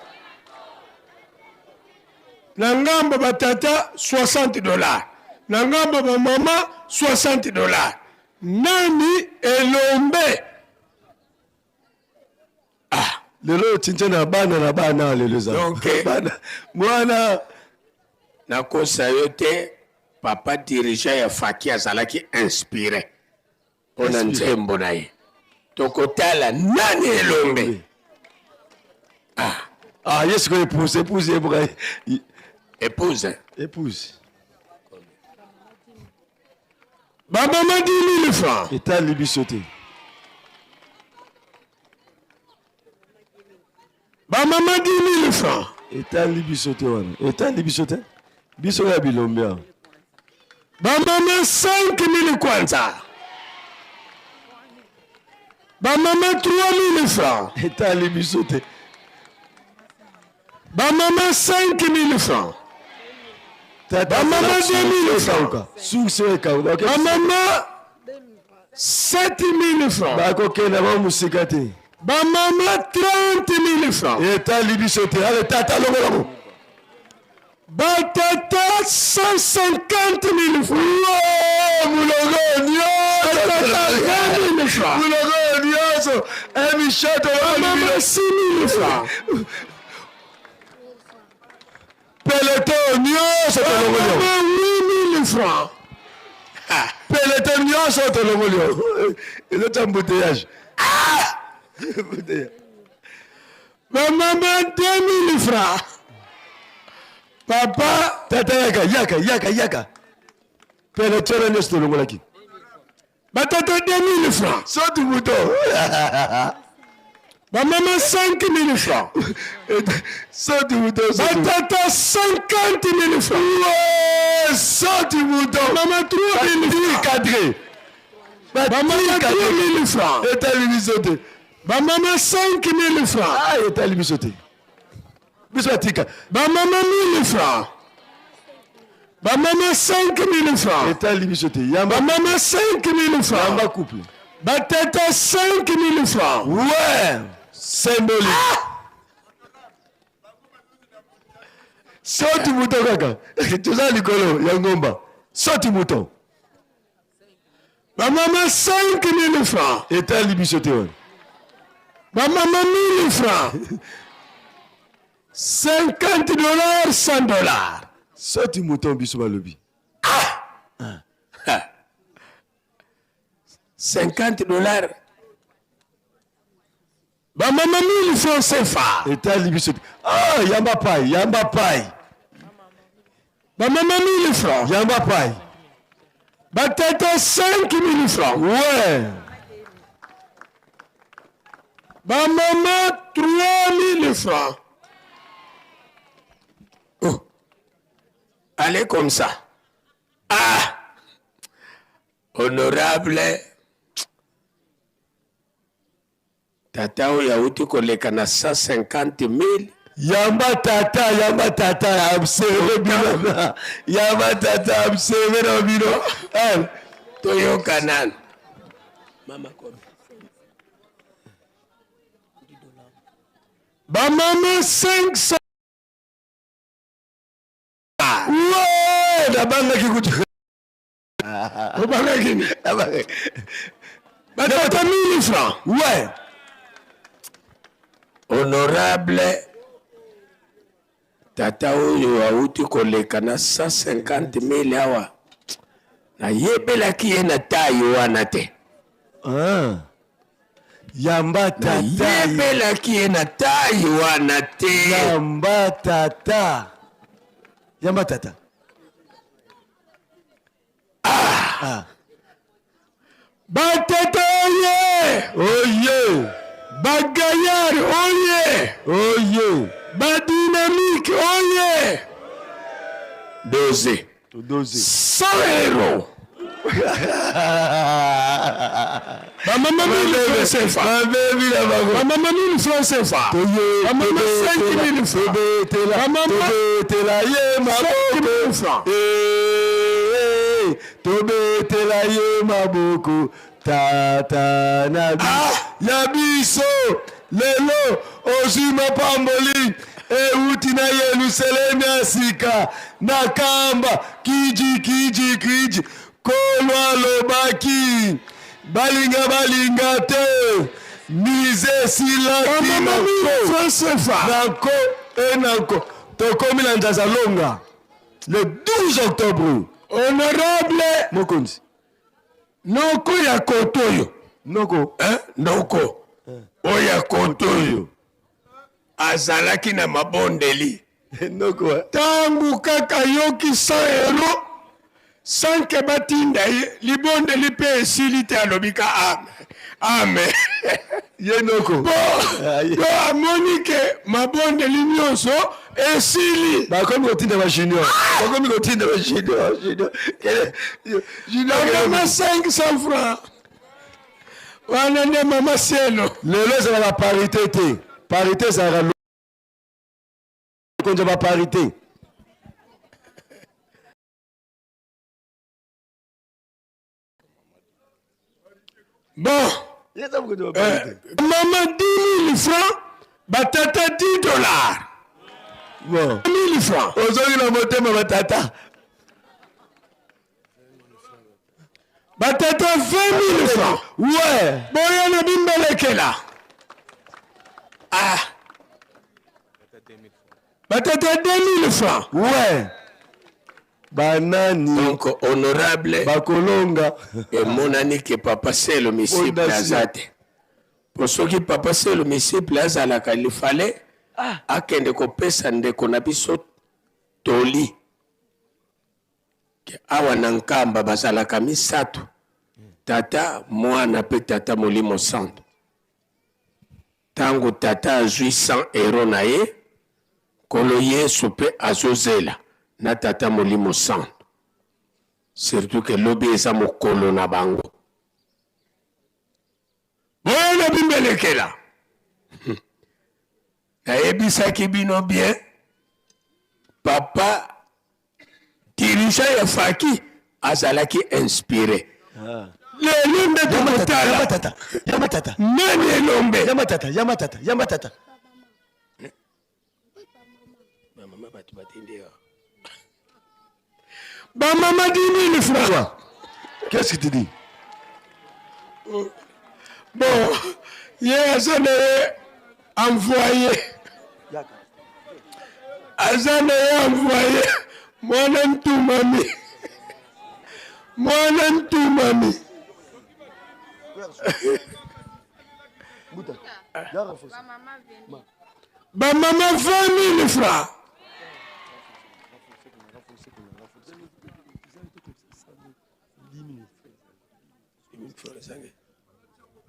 na ngambo batata $60 na ngambo bamama $60 nani elombe lelo tinze na bana lelo za donc mwana nakosa yo te papa dirigeant ya faki azalaki inspiré mpona nzembo na ye tokotala nani elombe yesu ko épouse bamama 10 000 francs etali biso te bamama 10 000 francs etali biso te wana etali biso te biso ya bilombe awa bamama 5 000 kwanza bamama 3 000 francs etali biso te bamama 5 000 francs bamama 2 000 francs bamama 7 000 francs bakokenda bamusika te bamama 30 000 francs etali biso te ale tata longolango batata 150 000 francs mulongo nyonso emishoto bamama 6 000 francs peloton nyonso tolongolio 8 000 francs peloton nyonso tolongolio ezota embouteillage bamama 2 000 francs papa tata yaka peloton nyonso tolongolaki batata 2 000 francs soti muto bamama 5 000 francs soti muto batata 50 000 francs soti muto mama 3 000 cadré bamama 3 000 francs etali biso te bamama 5 000 francs etali biso te biso batika bamama 1 000 francs bamama 5 000 francs etali biso te bamama 5 000 francs yamba couple batata 5 000 francs ouais symbolique soti muto kaka toza likolo ya ngomba soti muto bamama 5 000 francs etali biso te wana bamama 1 000 francs $50 $100 soti muto biso balobi $50 bamama 1000 francs CFA etali biso te yamba pai bamama 1000 francs yamba pai batata 5 000 francs ouais bamama 3 000 francs allez comme ça honorable tata oyo auti koleka na 150 000 yamba tata observe bino yamba tata observe na bino toyoka nani mama komi bamama 500 nabangaki kutu obangaki ni batata 1000 francs ouais honorable tata oyo auti koleka na 150,000 awa nayebelaki ye na tayi wana te. Yamba tata. Nayebelaki ye na tayi wana te. Yamba tata. Yamba tata. Batata oye! Oye! Bagayar oye! Oye! Badynamique oye! Doze. 100 euros. Maman 1000 francs CFA. Maman 1000 francs CFA. Maman 5000 francs. Tobetela ye maboko. 5000 francs. Tobetela ye maboko. Tata nabi. Yabiso. Lelo. Ozima pamboli. Euti na Yerusalemu asika. Nakamba. Kiji. Kolwa lobaki. Balinga te. Mise silaki. Nako. Enako. Tokomi na Nzazalonga. Le 12 octobre. Honorable Mokonzi. Noko ya kotoyo. Noko. Noko. Oya kotoyo. Azalaki na mabondeli. Noko. Tangu kaka yoki 100 euros. Sanke batinda ye. Libondeli pe esili te alobika amen. Ye noko. Bo amonike mabondeli nyonso esili. Bakomi kotinda ba junior. Junior. Mama 500 francs. Wana nde mama sielo. Lelo ezala ba parité te. Parité ezala konja ba parité. Bon. Maman 10 000 francs. Batata 10 dollars. Bon. 1000 francs. Ozongi na motema batata. Batata 20 000 francs. Ouais. Boya na bimbelekela. Batata 2000 francs. Ouais. Banani. Donc, honorable. Bakolonga. Et mon ami que papa c'est le monsieur Plazate. Pour ceux qui papa c'est le monsieur Plazala, il fallait. Akende ko pesa ndeko na biso toli. Awa nankamba bazalaka misato. Tata mwana pe tata molimo santo. Tango tata azwi 100 euros na ye. Kolo Yesu pe azozela na tata molimo santo. Surtout que lobi eza mokolo na bango. Boya na bimbelekela. Nayebisaki bino bien. Papa dirigeant ya faki azalaki inspiré. Lelo nde tomotala. Yamatata. Nani elombe? Yamatata. Maman batu batende yo. Ba maman 10 000 francs. Qu'est-ce que tu dis? Bon, azana envoyé. Azana envoyé. Mwana ntumami. Ba maman 20 000 francs.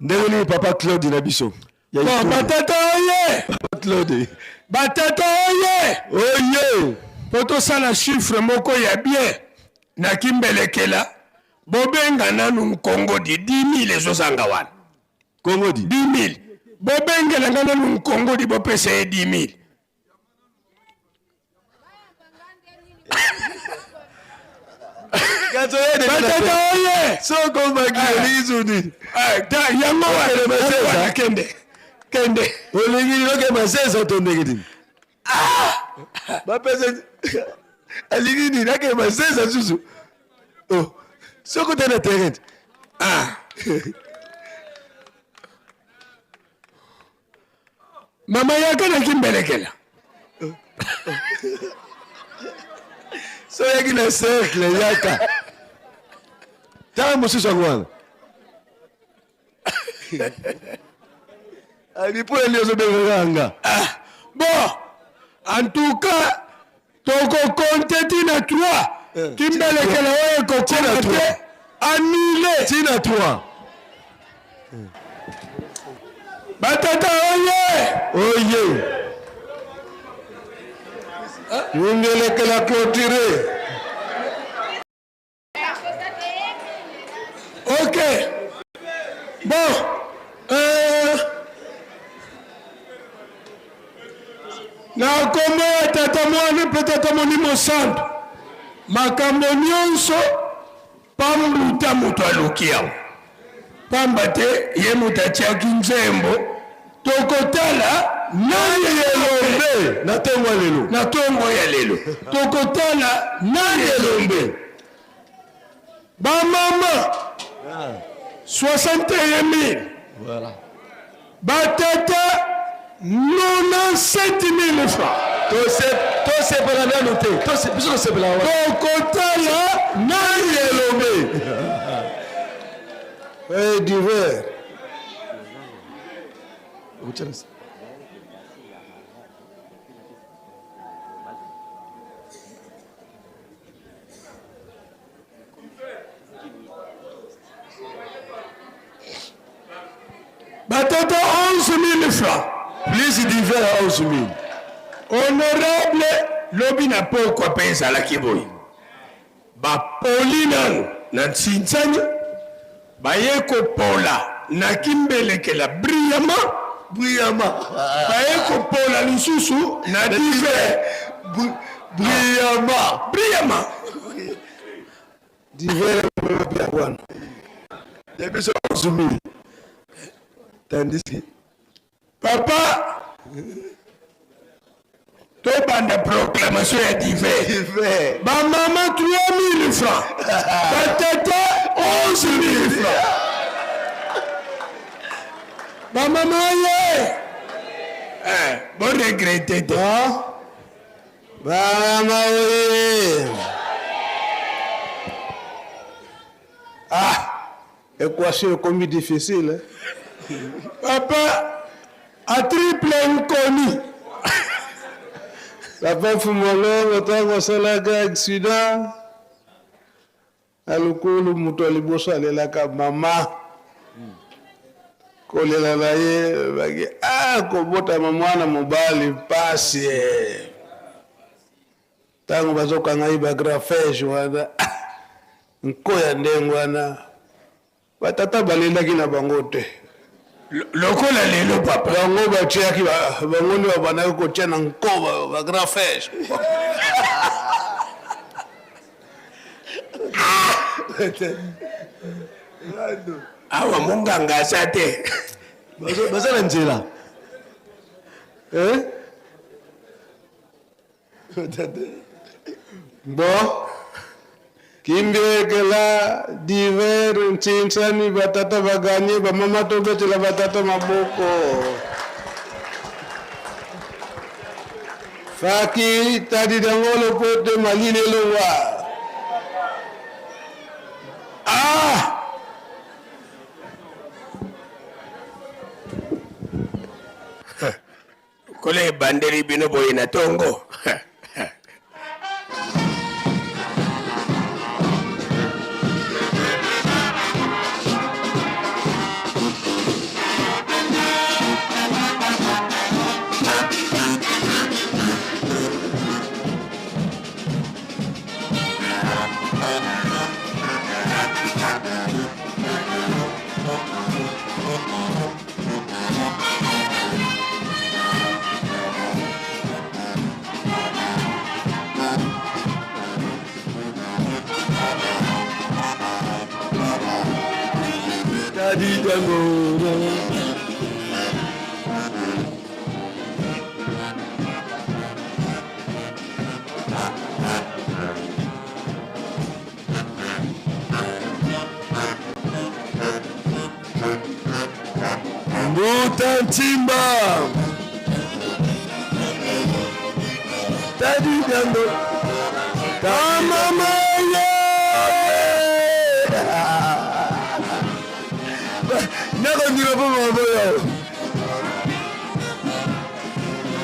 Ndeni papa Claude na biso. Bon, batata oye. Papa Claude. Batata oye. Oye. Poto sala chiffre moko ya bien. Na kimbelekela. Bobenga nanu Nkongo di 10 000 ezozanga wana. Kongo di 10 000. Bobengela nanu Nkongo di bopesa 10 000. Batata oye. Soko magilizo ni. Yango wana kende. Olingi loke masesa tondekiti. Bapesa alingi ni nake masesa susu. Oh. Soko tena terrain. mama yaka na kimbelekela so yaki na cercle yaka tala mosusu yango wana bipula nde ozobenganga bon en tout cas tokokonte tina 3 kimbelekela oyo ekokona te annule tina 3 batata oye yungelekela clôturé ok bon na kombo ya tata mwana mpe tata molimo santu makambo nyonso pambuta moto aluki yango pamba te ye moto atiaki nzembo tokotala nani elombe na ntongo ya lelo tokotala nani elombe bamama 61 000 batata 97 000 francs tosepela nano te biso tosepela tokotala nani elombe diver batata 11 000 francs plus diver 11 000 honorable lobi na pokwa mpe ezalaki boye bapoli nano na ntsintsani baye kopola na kimbelekela briyama baye kopola lisusu na diver briyama diver wana ya biso 11 000 tandis que papa tobanda proclamation ya diver bamama 3 000 francs batata 11 000 francs bamama ye boregrete te bamama oye équation ekomi difficile papa a triple inconnu papa fumolongo ntango asalaka accident alukulu moto aliboso alelaka mama kolela na ye baki kobotama mwana mobali pasi ntango bazokanga ye bagrafege wana nkoya ndenge wana batata balelaki na bango te lokola lelo papa bango batiaki bango nde babandaki kotia na nkoba bagrafege awa monganga aza te baza na nzela bon kimbekela diver ntsintsani batata baganye bamama tobetela batata maboko faki tadidangolo pote malilelowa kole banderi bino boye na tongo Mbuta Ntimba Tadi Diando. Mama Nako ndira po mabo yo.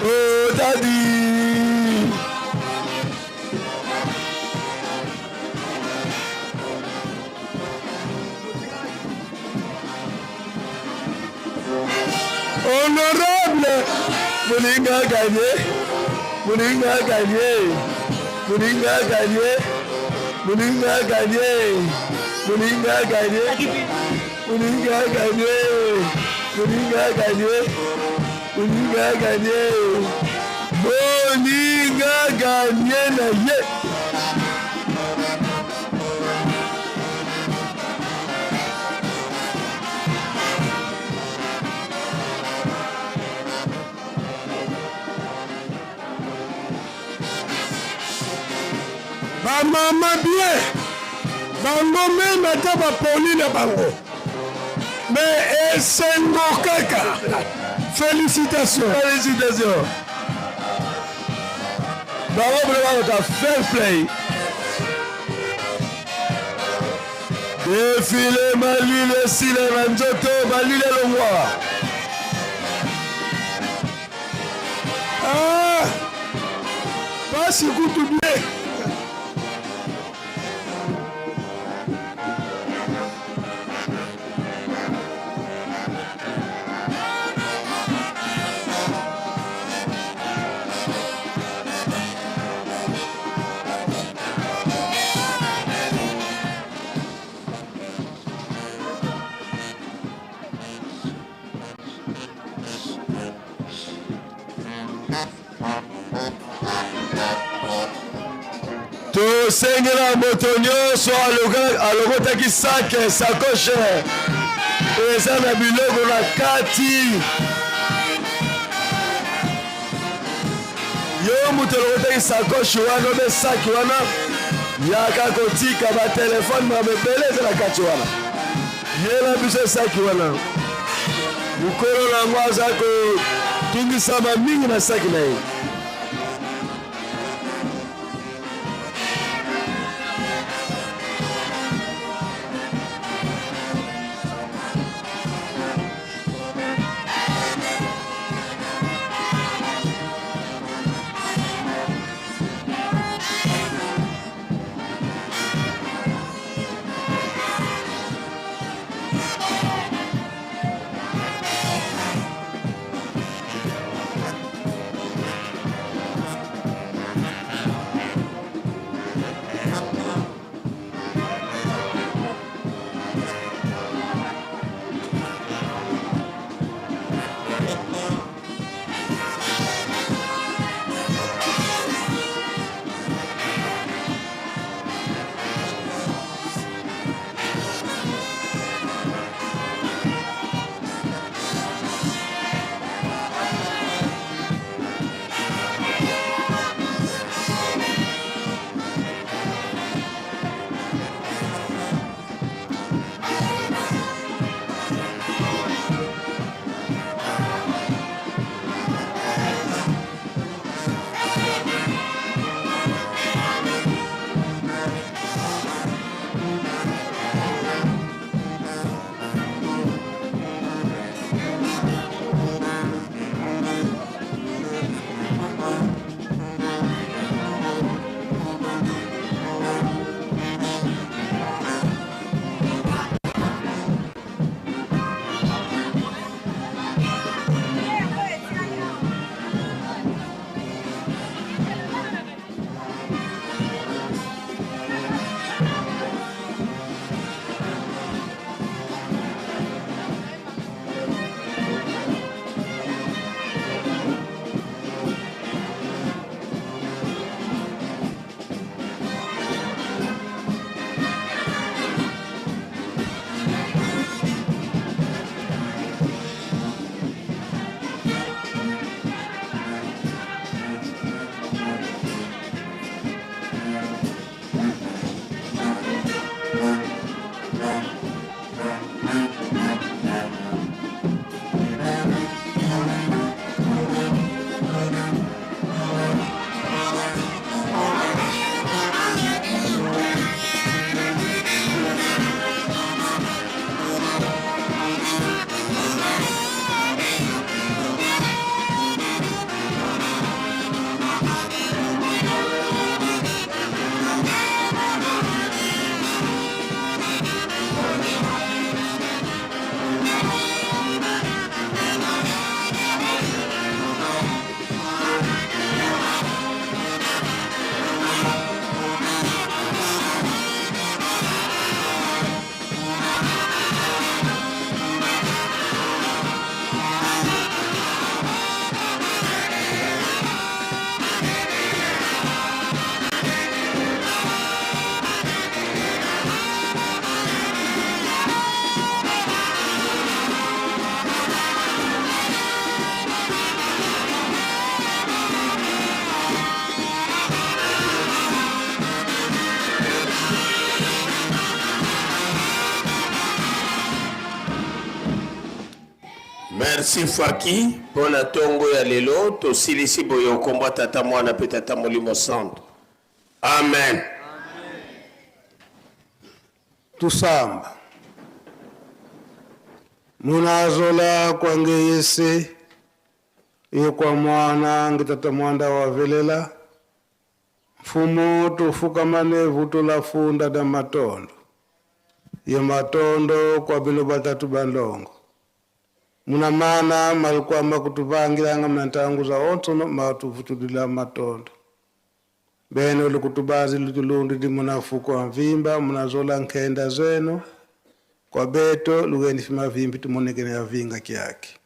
Oh Tadi. Honorable Moninga gagné. Moninga gagné. Moninga gagné. Moninga gagné. Moninga gagné. Moninga gagné. Moninga gagné. Moninga gagné. Moninga gagné na ye. Maman bien, bango même ata baponi na bango, mais esengo kaka. Félicitations. Félicitations. Bango vraiment ta fair play. Défilé malule sile manjoto malule longwa. Ah, pas si vous tout bien. tosengela moto nyonso alokotaki sake sakoche eza na biloko na kati. Yo moto alokotaki sakoche wana obe saki wana yaka kotika batelefone mabebele eza na kati wana yela biso saki wana mokolo nango aza kotungisama mingi na saki na ye. Merci Faki. Pona tongo ya lelo. Tosilisi boyo komba tata mwana pe tata molimo santo. Amen. Tusamba. Munazola kwange yese. Iyo kwa mwana ngitata mwanda wavelela. Mfumo tufukamane vuto la funda da matondo. Iyo matondo kwa bilo batatu bandongo. Muna mana malikuwa makutubangilanga mnantanguza ontono matuvutudila matondo. Beno lukutubazi lutulundi di munafuko wa mvimba, munazola nkenda zeno. Kwa beto lugeni fima vimbi tumonekene ya vinga kiaki.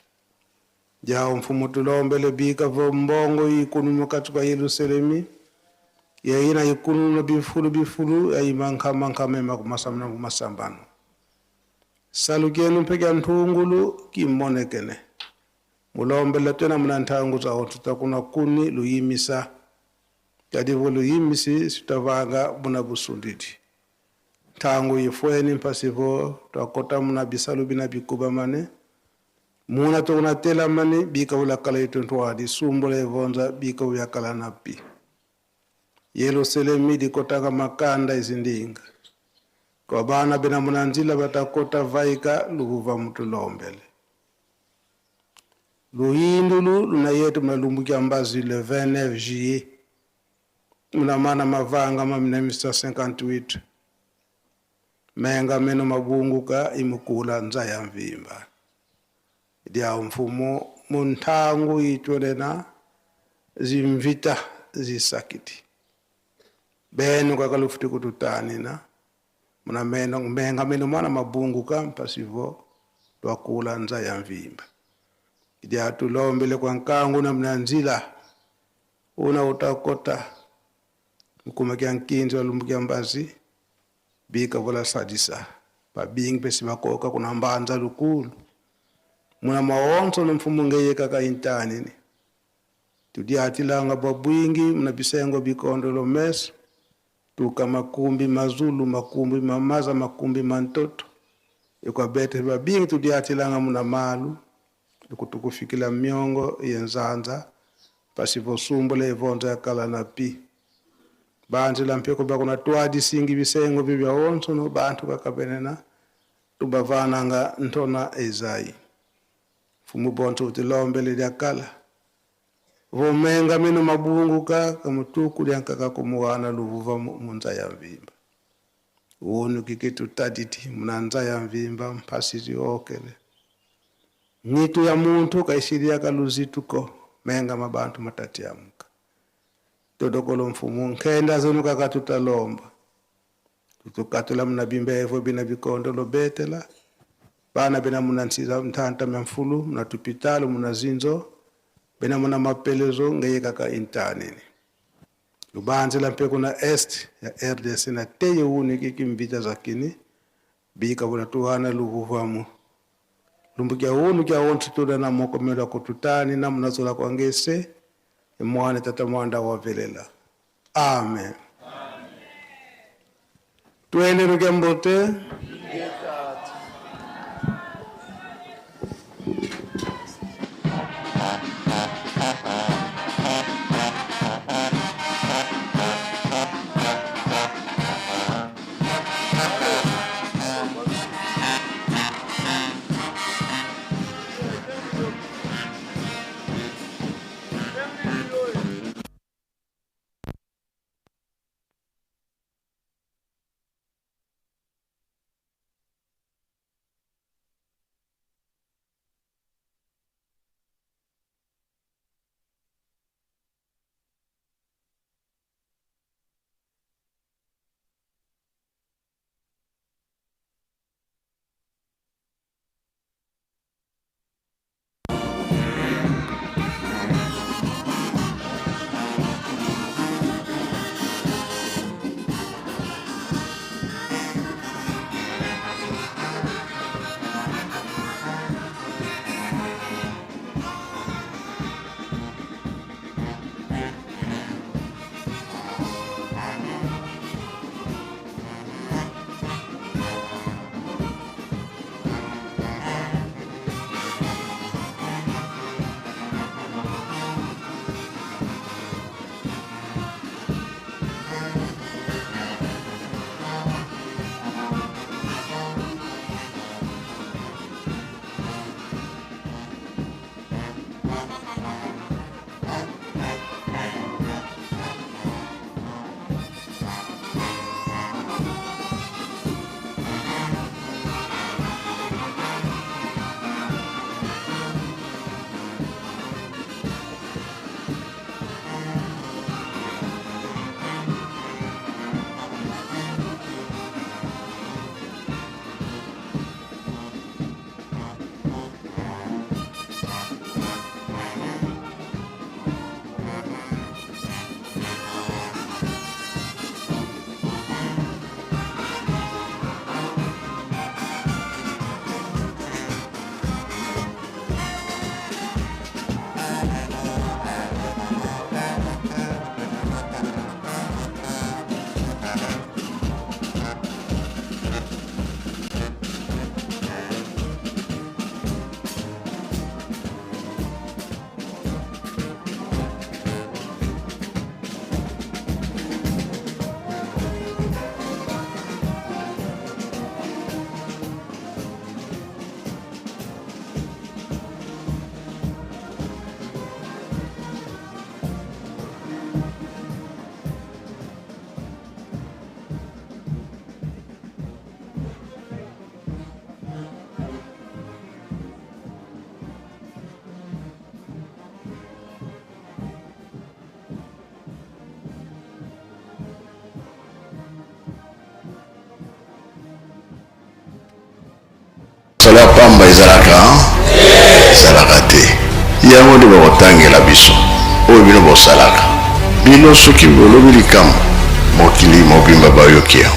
Jao mfumo tulombele bika vo mbongo yikunu katika Yerusalemi. Ya ina yikunu bifulu ya imanka mema kumasamna kumasambano. Salukenu peke ntungulu kimonekene. Mulombele tena mnantanguza otutakuna kuni luyimisa. Jadi volu yimisi sitavanga muna busundidi. Tangu yifweni mpasivo tuakota muna bisalu bina bikuba mane. Muna tukuna tela mani bika ula kala ituntuwadi sumbole vonza bika uya kala napi. Yerusalemi di kotanga makanda izindinga. Kwa bana bina munanzila batakota vaika luhuva mtu lombele. Luhindulu luna yetu mnalumbuki ambazi le 29 juillet. Muna mana mavanga mamina 1958. Menga meno mabunguka imukula nzaya mvimba. Dia mfumo muntangu itwelena zimvita zisakiti. Benu kakalufuti kututani na. Muna menga meno mana mabunguka mpasivo tuakula nzaya mvimba. Dia tulombele kwa nkangu na mnanzila. Una utakota. Mkumakia nkinzi wa lumbukia mbazi. Bika wala sadisa. Pa bing pesi makoka kuna mbanza lukulu. Muna maonzo na mfumu ngeye kaka intani ni. Tudia atilanga babuingi. Muna bisengo bikondolo mesu. Tuka makumbi mazulu, makumbi mamaza, makumbi mantoto. Yukwa bete babingi tudia atilanga muna malu. Tukufikila miongo yenzanza. Pasivo sumbole evonza ya kala na pi. Banzi la mpeko bakuna tuadi singi bisengo bibia onso no bantu kakabenena. Tubavana nga ntona ezai. Fumu bonto utilombele dia kala. Vomenga meno mabunguka kamutuku liankaka kumuwana luvuva munza ya mvimba. Uonu kikitu taditi munanza ya mvimba mpasiti okele. Nitu ya muntu kaisiria kaluzituko menga mabantu matati ya muka. Todokolo mfumu nkenda zonu kaka tutalomba. Tutukatula muna bimbevo bina bikondo lo betela. Bana bina muna nsiza mtanta mfulu muna tupitalo muna zinzo. Bina muna mapelezo ngeye kaka intani. Lubanzi la mpeko na est ya RDC na teye uni kiki mbita zakini. Bika wuna tuhana luvuvamu. Lumbukia unu kia ontu tuda na moko mela kututani na mnazola kwa ngese. Mwane tata mwanda wavelela. Amen. Tuende rugembote. musala ya pamba ezalaka ezalaka te yango nde bakotangela biso oyo bino bosalaka bino soki bolobi likambo mokili mobimba bayoki yango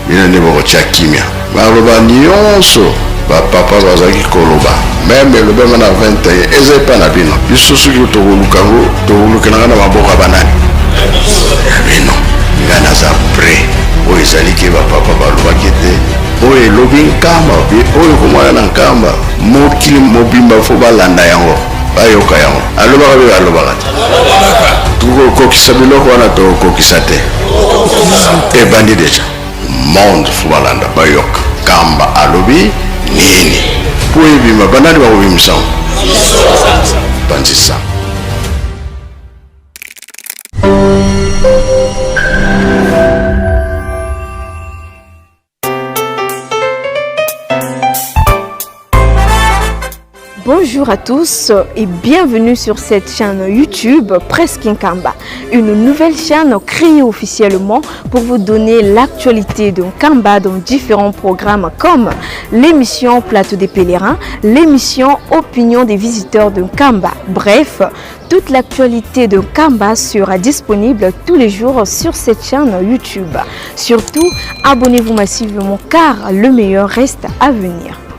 bino nde bakotya kimia baloba nyonso bapapa bazalaki koloba meme elobema na 21 eza epa na bino biso soki tokolukango tokolukananga na maboko ya banani ya bino nga naza pre oyo ezali ke bapapa balobaki te oyo elobi nkamba oyo komwana na nkamba mokili mobimba fo balanda yango bayoka yango alobaka be alobaka te tokokokisa biloko wana tokokokisa te ebandi deja monde fo balanda bayoka kamba alobi nini po ebima banani bakobimisa ngo bandisa. Bonjour à tous et bienvenue sur cette chaîne YouTube Presque Nkamba, une nouvelle chaîne créée officiellement pour vous donner l'actualité de Nkamba dans différents programmes comme l'émission Plateau des pèlerins, l'émission Opinion des visiteurs de Nkamba. Bref, toute l'actualité de Nkamba sera disponible tous les jours sur cette chaîne YouTube. Surtout, abonnez-vous massivement car le meilleur reste à venir.